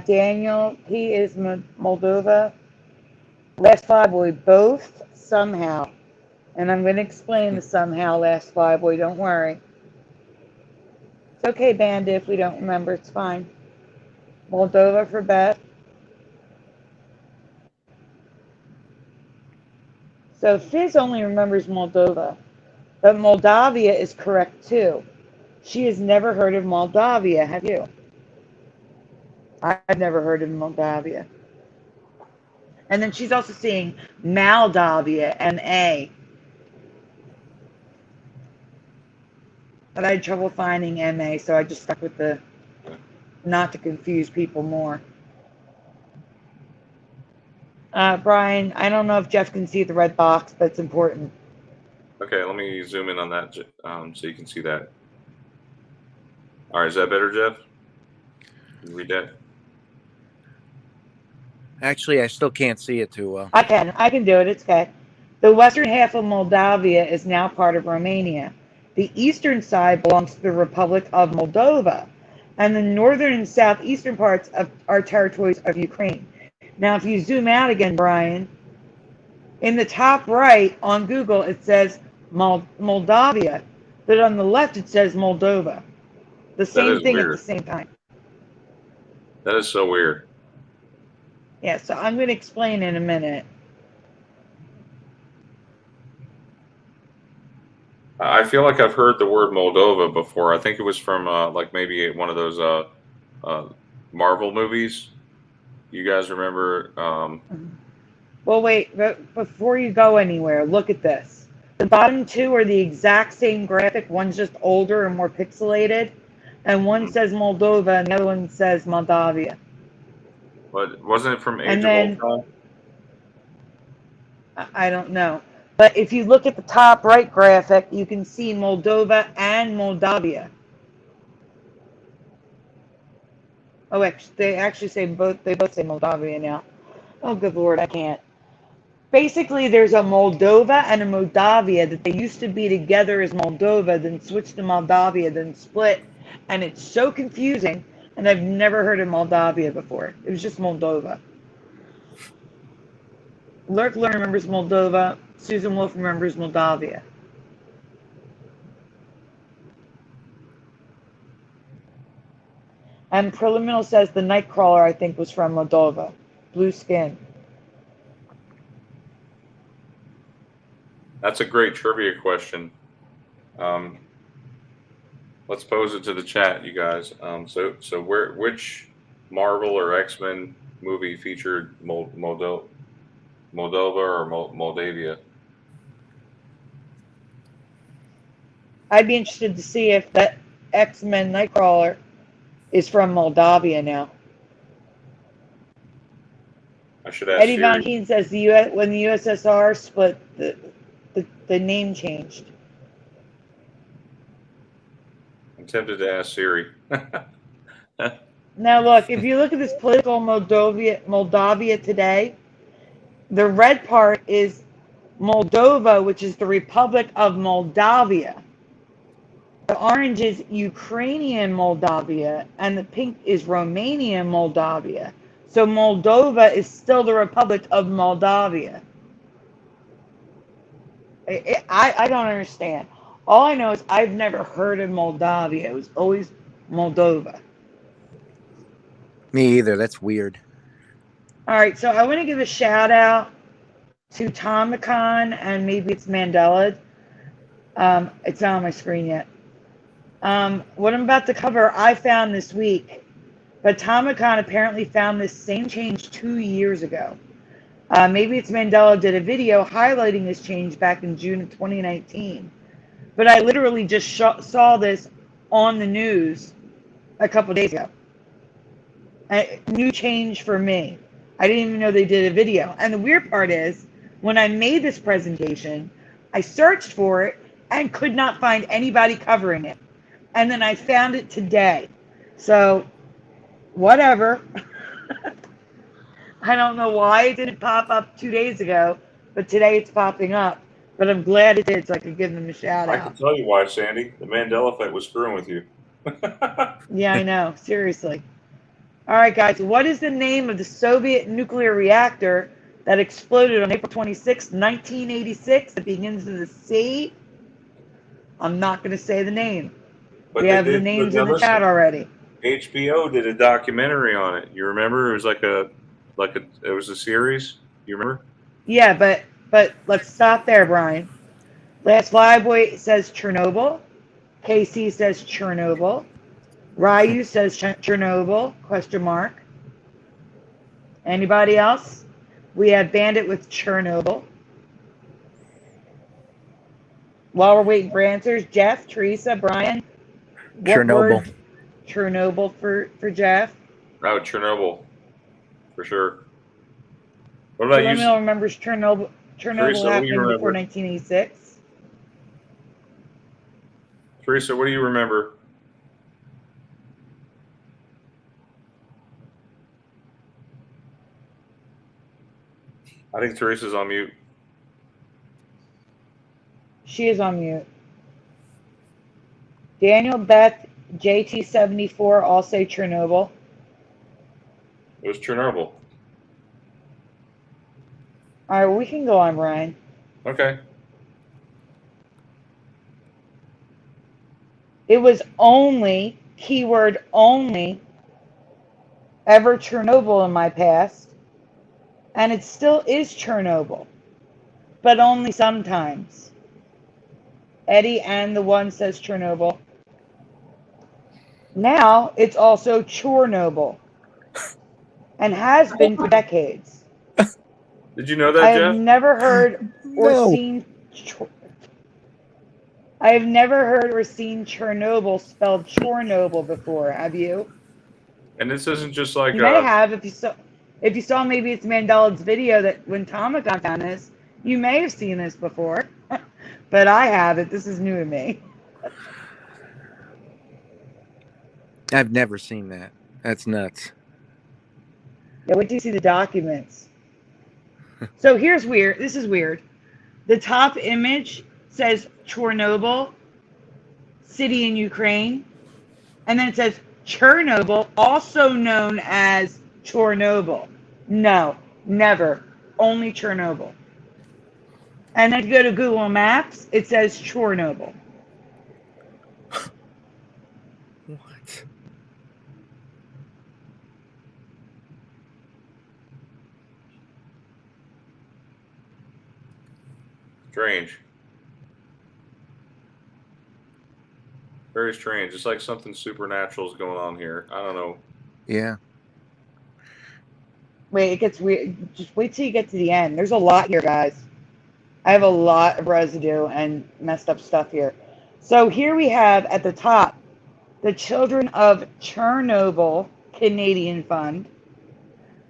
Daniel, he is Moldova. Last five boy, both somehow. And I'm going to explain the somehow last five boy, don't worry. It's okay, Bandit, if we don't remember, it's fine. Moldova for Beth. So Fizz only remembers Moldova, but Moldavia is correct too. She has never heard of Moldavia, have you? I've never heard of Moldavia. And then she's also seeing Moldavia, M-A. But I had trouble finding M-A, so I just stuck with the, not to confuse people more. Brian, I don't know if Jeff can see the red box, but it's important. Okay, let me zoom in on that so you can see that. All right, is that better, Jeff? Can you read that? Actually, I still can't see it too well. I can do it. It's okay. The western half of Moldavia is now part of Romania. The eastern side belongs to the Republic of Moldova, and the northern and southeastern parts are territories of Ukraine. Now, if you zoom out again, Brian, in the top right on Google, it says Moldavia, but on the left, it says Moldova. The same thing weird. At the same time. That is so weird. Yeah, so I'm going to explain in a minute. I feel like I've heard the word Moldova before. I think it was from like maybe one of those Marvel movies. You guys remember? Well, wait, before you go anywhere, look at this. The bottom two are the exact same graphic. One's just older and more pixelated, and one says Moldova and the other one says Moldavia. But wasn't it from Age of Ultron? I don't know. But if you look at the top right graphic, you can see Moldova and Moldavia. Oh, they actually say both. They both say Moldavia now. Oh, good Lord, I can't. Basically, there's a Moldova and a Moldavia that they used to be together as Moldova, then switched to Moldavia, then split. And it's so confusing, and I've never heard of Moldavia before. It was just Moldova. Lurk remembers Moldova. Susan Wolf remembers Moldavia. And Preliminal says the Nightcrawler, I think, was from Moldova. Blue skin. That's a great trivia question. Let's pose it to the chat, you guys. So which Marvel or X-Men movie featured Moldova or Moldavia? I'd be interested to see if that X-Men Nightcrawler is from Moldavia now. I should ask Eddie Siri. Von Keen says when the USSR split, the name changed. I'm tempted to ask Siri. Now look, if you look at this political Moldavia today, the red part is Moldova, which is the Republic of Moldavia. The orange is Ukrainian Moldavia, and the pink is Romanian Moldavia. So Moldova is still the Republic of Moldavia. I don't understand. All I know is I've never heard of Moldavia. It was always Moldova. Me either. That's weird. All right, so I want to give a shout out to Tomicon, and maybe it's Mandela. It's not on my screen yet. What I'm about to cover, I found this week, but Tomicon apparently found this same change 2 years ago. Maybe it's Mandela did a video highlighting this change back in June of 2019. But I literally just saw this on the news a couple days ago. A new change for me. I didn't even know they did a video. And the weird part is, when I made this presentation, I searched for it and could not find anybody covering it. And then I found it today. So, whatever. I don't know why it didn't pop up 2 days ago, but today it's popping up. But I'm glad it did, so I could give them a shout out. I can tell you why, Sandy. The Mandela effect was screwing with you. Yeah, I know. Seriously. All right, guys. What is the name of the Soviet nuclear reactor that exploded on April 26, 1986? It begins with a C. I'm not going to say the name. But we have the names in the chat already. HBO did a documentary on it. You remember? It was it was a series. You remember? Yeah, but let's stop there, Brian. Last Flyboy says Chernobyl. KC says Chernobyl. Ryu says Chernobyl, question mark. Anybody else? We have Bandit with Chernobyl. While we're waiting for answers, Jeff, Teresa, Brian, what Chernobyl. word? Chernobyl for Jeff. Oh, Chernobyl, for sure. What about you, Subliminal remembers Chernobyl Teresa? What do you happening before remember? 1986. Teresa, what do you remember? I think Teresa's on mute. She is on mute. Daniel, Beth, JT74 all say Chernobyl. It was Chernobyl. All right, we can go on, Brian. Okay. It was only, keyword only, ever Chernobyl in my past. And it still is Chernobyl, but only sometimes. Eddie and the one says Chernobyl. Now it's also Chornobyl and has been for decades. Did you know that, I have Jeff? never heard or No. seen. I have never heard or seen Chernobyl spelled Chornobyl before. Have you? And this isn't just like You may have if you saw. If you saw maybe it's Mandela's video that when Tomicon found this, you may have seen this before, but I haven't. This is new to me. I've never seen that. That's nuts. Yeah, wait till you see the documents. So here's weird. This is weird. The top image says Chernobyl, city in Ukraine, and then it says Chernobyl, also known as Chernobyl. No, never. Only Chernobyl. And then if you go to Google Maps, it says Chernobyl. What? Strange. Very strange. It's like something supernatural is going on here. I don't know. Yeah. Wait, it gets weird. Just wait till you get to the end. There's a lot here, guys. I have a lot of residue and messed up stuff here. So here we have at the top, the Children of Chernobyl Canadian Fund.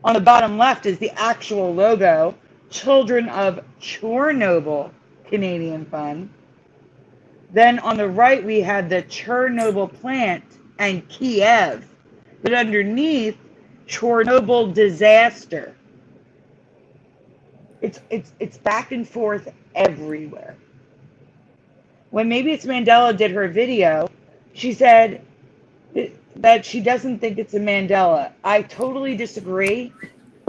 On the bottom left is the actual logo, Children of Chernobyl Canadian Fund. Then on the right, we have the Chernobyl plant and Kiev. But underneath, Chernobyl disaster. It's back and forth everywhere. When Maybe It's Mandela did her video, she said that she doesn't think it's a Mandela. I totally disagree.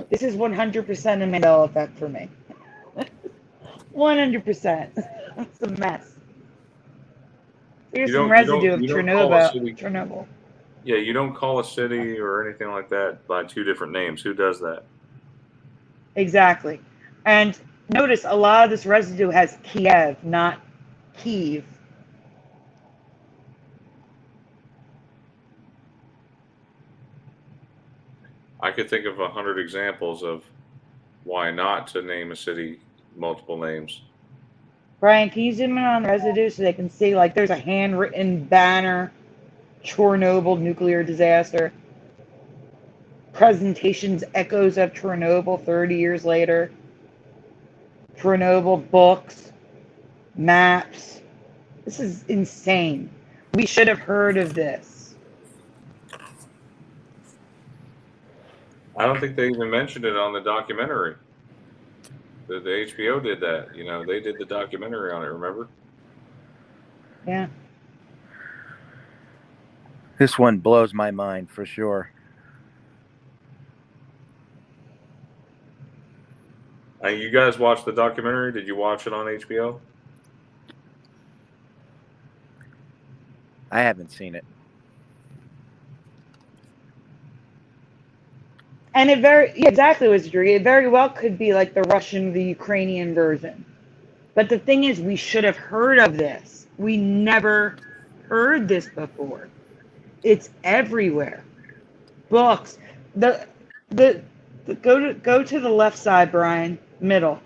This is 100% a Mandela effect for me. 100%. It's a mess. Here's some residue of Chernobyl. Yeah, you don't call a city or anything like that by two different names. Who does that? Exactly. And notice a lot of this residue has Kiev, not Kyiv. I could think of 100 examples of why not to name a city multiple names. Brian, can you zoom in on the residue so they can see, like, there's a handwritten banner, Chernobyl nuclear disaster. Presentations, echoes of Chernobyl 30 years later. Chernobyl books, maps. This is insane. We should have heard of this. I don't think they even mentioned it on the documentary. The HBO did that. You know, they did the documentary on it, remember? Yeah. This one blows my mind for sure. You guys watched the documentary? Did you watch it on HBO? I haven't seen it. And it exactly was Drew. It very well could be like the Russian, the Ukrainian version. But the thing is, we should have heard of this. We never heard this before. It's everywhere. Books. Go to the left side, Brian. Middle.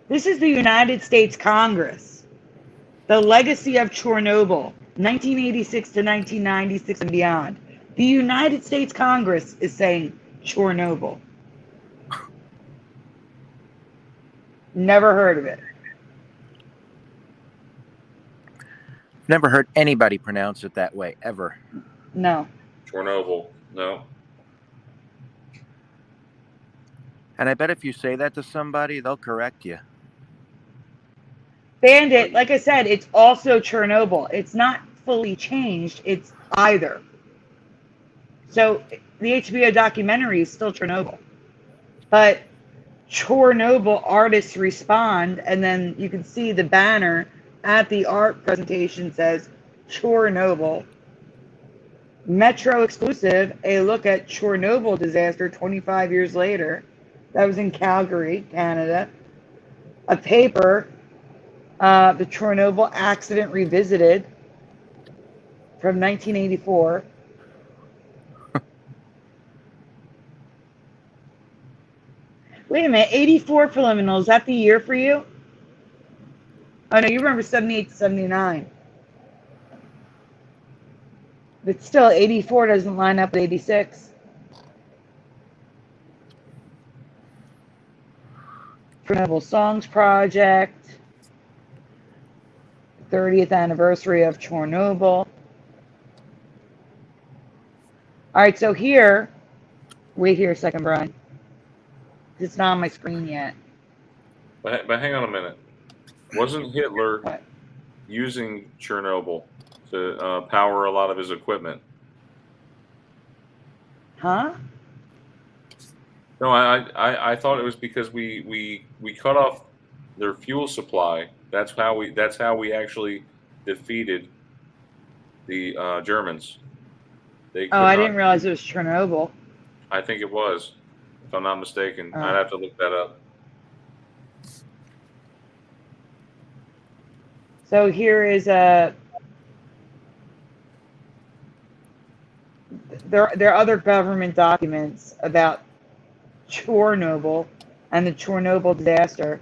This is the United States Congress. The legacy of Chernobyl, 1986 to 1996 and beyond. The United States Congress is saying Chernobyl. Never heard of it. Never heard anybody pronounce it that way, ever. No. Chernobyl. No. And I bet if you say that to somebody, they'll correct you. Bandit, like I said, it's also Chernobyl. It's not fully changed. It's either. So the HBO documentary is still Chernobyl. But Chernobyl artists respond, and then you can see the banner at the art presentation says Chernobyl. Metro exclusive, a look at Chernobyl disaster 25 years later. That was in Calgary, Canada. A paper, the Chernobyl accident revisited from 1984. Wait a minute, 84 preliminal, is that the year for you? Oh no, you remember 78 to 79. But still, 84 doesn't line up with 86. Chernobyl Songs Project. 30th anniversary of Chernobyl. Alright, so here, wait here a second, Brian. It's not on my screen yet. But hang on a minute. Wasn't Hitler using Chernobyl to power a lot of his equipment? Huh? No, I thought it was because we cut off their fuel supply. That's how we actually defeated the Germans. I didn't realize it was Chernobyl. I think it was, if I'm not mistaken. Oh. I'd have to look that up. So here is there are other government documents about Chernobyl and the Chernobyl disaster,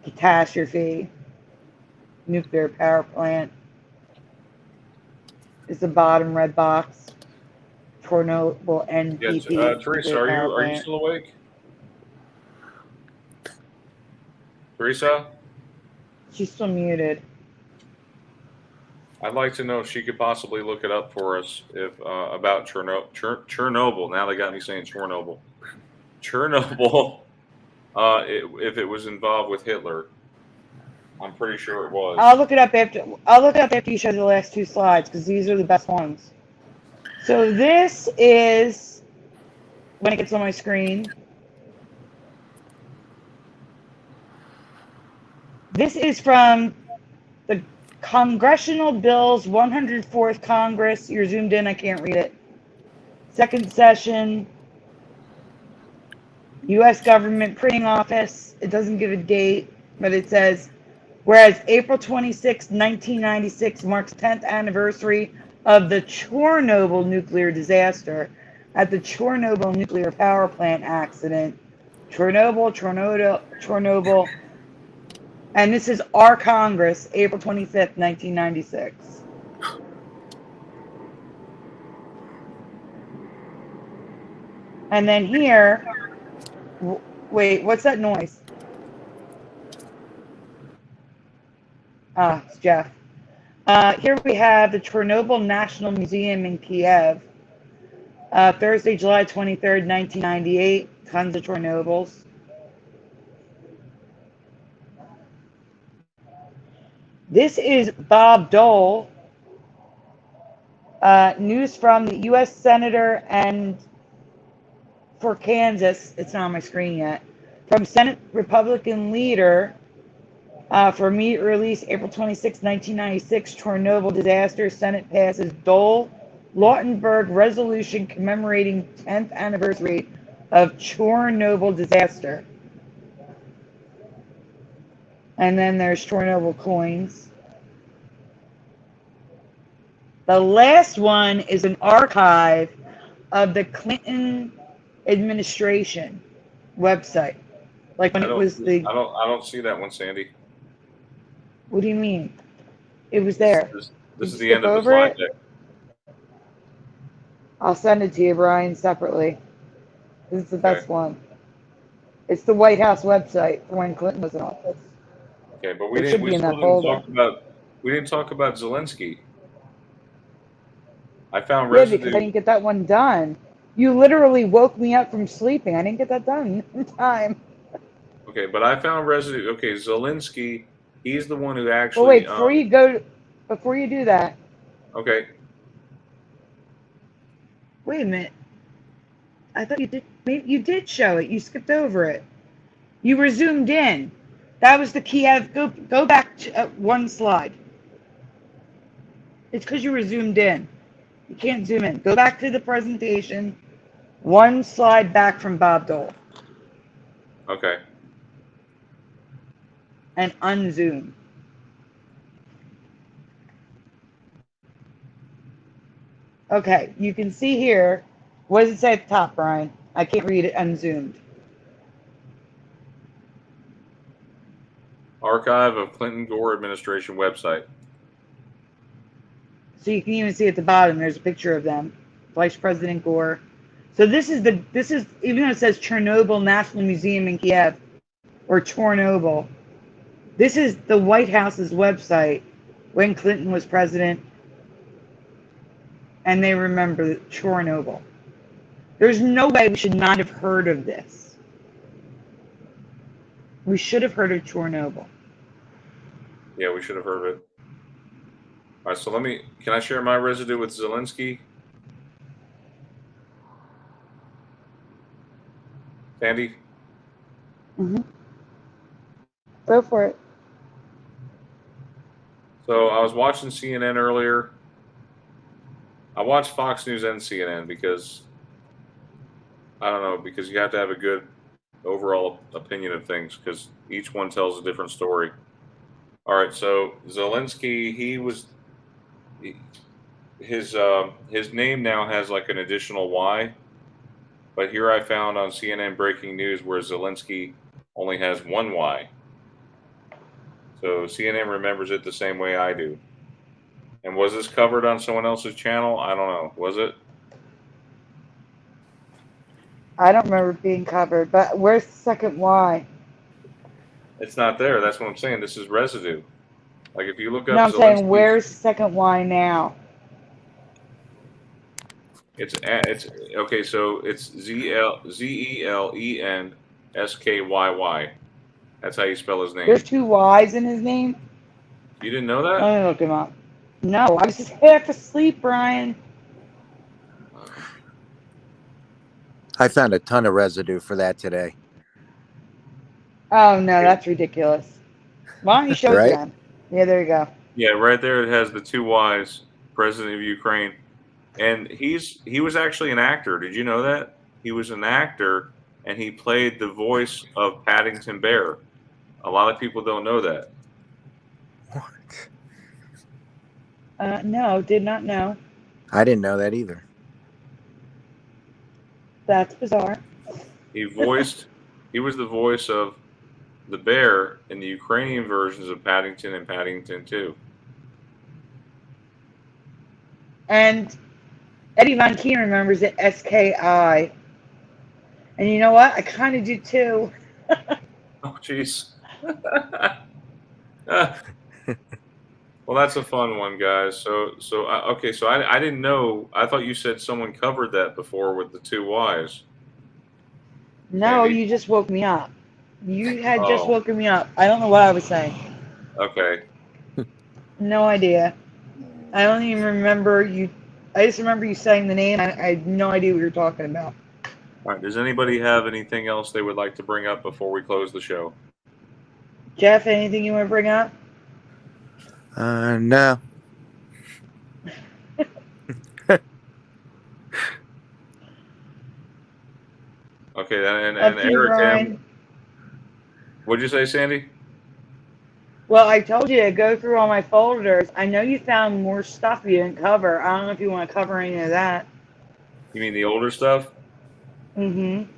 catastrophe, nuclear power plant. Is the bottom red box. Chernobyl NPP. Yes, Teresa, are you still awake? Teresa? She's still muted. I'd like to know if she could possibly look it up for us if about Chernobyl. Now they got me saying Chernobyl. Chernobyl, if it was involved with Hitler. I'm pretty sure it was. I'll look it up after you show the last two slides because these are the best ones. So this is when it gets on my screen. This is from the Congressional Bill's 104th Congress. You're zoomed in, I can't read it. Second session, U.S. Government Printing Office. It doesn't give a date, but it says, whereas April 26, 1996 marks 10th anniversary of the Chernobyl nuclear disaster at the Chernobyl nuclear power plant accident. Chernobyl. And this is our Congress, April 25th, 1996. And then here, wait, what's that noise? It's Jeff. Here we have the Chernobyl National Museum in Kiev. Thursday, July 23rd, 1998. Tons of Chernobyls. This is Bob Dole. News from the U.S. Senator and for Kansas. It's not on my screen yet. From Senate Republican leader for immediate release, April 26, 1996, Chernobyl disaster. Senate passes Dole-Lautenberg resolution commemorating 10th anniversary of Chernobyl disaster. And then there's Chernobyl coins. The last one is an archive of the Clinton administration website. Like when it was the. I don't see that one, Sandy. What do you mean? It was there. This is the end of the over slide it? deck. I'll send it to you, Brian, separately. This is the Okay. best one. It's the White House website for when Clinton was in office. Okay, but It should be in that folder. We didn't talk about Zelensky. I found Yeah, residue. because I didn't get that one done. You literally woke me up from sleeping. I didn't get that done in time. Okay, but I found residue. Okay, Zelensky, he's the one who actually. Well, wait, before you do that. Okay. Wait a minute. I thought you did. Maybe you did show it. You skipped over it. You were zoomed in. That was the Kiev. Go back to, one slide. It's because you were zoomed in. You can't zoom in. Go back to the presentation. One slide back from Bob Dole. Okay. And unzoom. Okay, you can see here. What does it say at the top, Brian? I can't read it unzoomed. Archive of Clinton Gore administration website. So you can even see at the bottom, there's a picture of them. Vice President Gore. So this is, even though it says Chernobyl National Museum in Kiev, or Chernobyl, this is the White House's website when Clinton was president, and they remember Chernobyl. There's no way we should not have heard of this. We should have heard of Chernobyl. Yeah, we should have heard of it. All right, so can I share my residue with Zelensky? Sandy? Mm-hmm. Go for it. So I was watching CNN earlier. I watched Fox News and CNN because, I don't know, because you have to have a good overall opinion of things because each one tells a different story. All right, so Zelensky, his name now has like an additional Y, but here I found on CNN breaking news where Zelensky only has one Y. So CNN remembers it the same way I do. And was this covered on someone else's channel? I don't know. Was it? I don't remember it being covered, but where's the second Y? It's not there. That's what I'm saying. This is residue. Like if you look up No, I'm saying where's the second Y now? It's okay. So it's ZELENSKYY. That's how you spell his name. There's two Y's in his name. You didn't know that? Let me look him up. No, I was just half asleep, Brian. I found a ton of residue for that today. Oh no, that's ridiculous. Why don't you show Right? it again? Yeah, there you go. Yeah, right there it has the two Y's, President of Ukraine. And he was actually an actor. Did you know that? He was an actor and he played the voice of Paddington Bear. A lot of people don't know that. What? No, did not know. I didn't know that either. That's bizarre. He was the voice of the bear in the Ukrainian versions of Paddington and Paddington 2. And Eddie Von Keen remembers it SKI. And you know what? I kind of do too. Oh, jeez. Well, that's a fun one, guys. So I didn't know. I thought you said someone covered that before with the two Y's. No, Andy? you just woke me up. You had just woken me up. I don't know what I was saying. Okay. No idea. I don't even remember you. I just remember you saying the name. I had no idea what you were talking about. All right. Does anybody have anything else they would like to bring up before we close the show? Jeff, anything you want to bring up? No. Okay, and Up to you, Eric Brian. M. What'd you say, Sandy? Well, I told you to go through all my folders. I know you found more stuff you didn't cover. I don't know if you want to cover any of that. You mean the older stuff? Mm-hmm.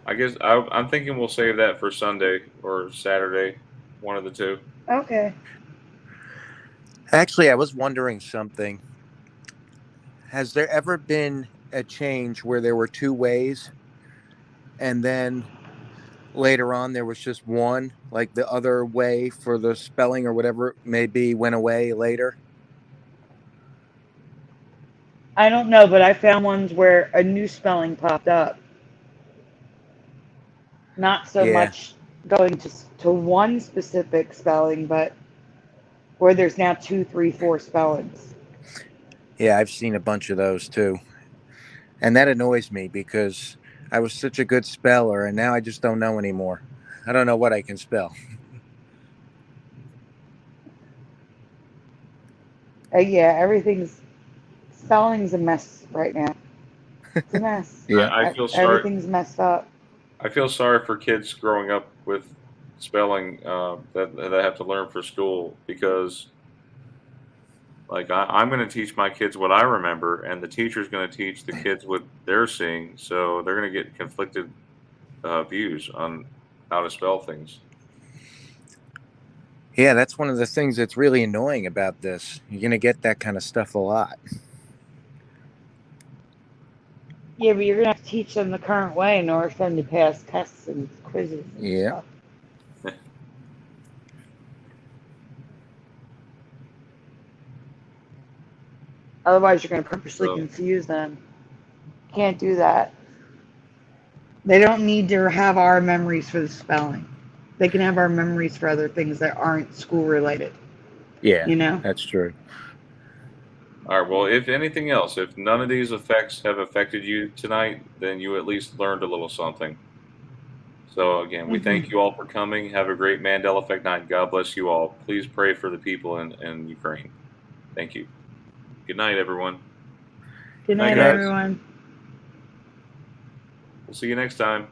I guess I'm thinking we'll save that for Sunday or Saturday, one of the two. Okay. Actually, I was wondering something. Has there ever been a change where there were two ways and then later on there was just one, like the other way for the spelling or whatever it may be went away later? I don't know, but I found ones where a new spelling popped up. Not so Yeah. much going to one specific spelling, but where there's now 2, 3, 4 spellings. Yeah, I've seen a bunch of those too. And that annoys me because I was such a good speller and now I just don't know anymore. I don't know what I can spell. Yeah, spelling's a mess right now. It's a mess. Yeah. I feel sorry. Everything's messed up. I feel sorry for kids growing up with spelling that they have to learn for school because, like, I'm going to teach my kids what I remember, and the teacher's going to teach the kids what they're seeing, so they're going to get conflicted views on how to spell things. Yeah, that's one of the things that's really annoying about this. You're going to get that kind of stuff a lot. Yeah, but you're gonna have to teach them the current way in order for them to pass tests and quizzes and Yeah. stuff. Otherwise, you're gonna purposely So, confuse them. Can't do that. They don't need to have our memories for the spelling. They can have our memories for other things that aren't school related. Yeah, You know? that's true. all right. Well, if anything else, if none of these effects have affected you tonight, then you at least learned a little something. So again, we thank you all for coming. Have a great Mandela Effect night. God bless you all. Please pray for the people in Ukraine. Thank you. Good night, everyone. Good Night, night, guys. everyone. We'll see you next time.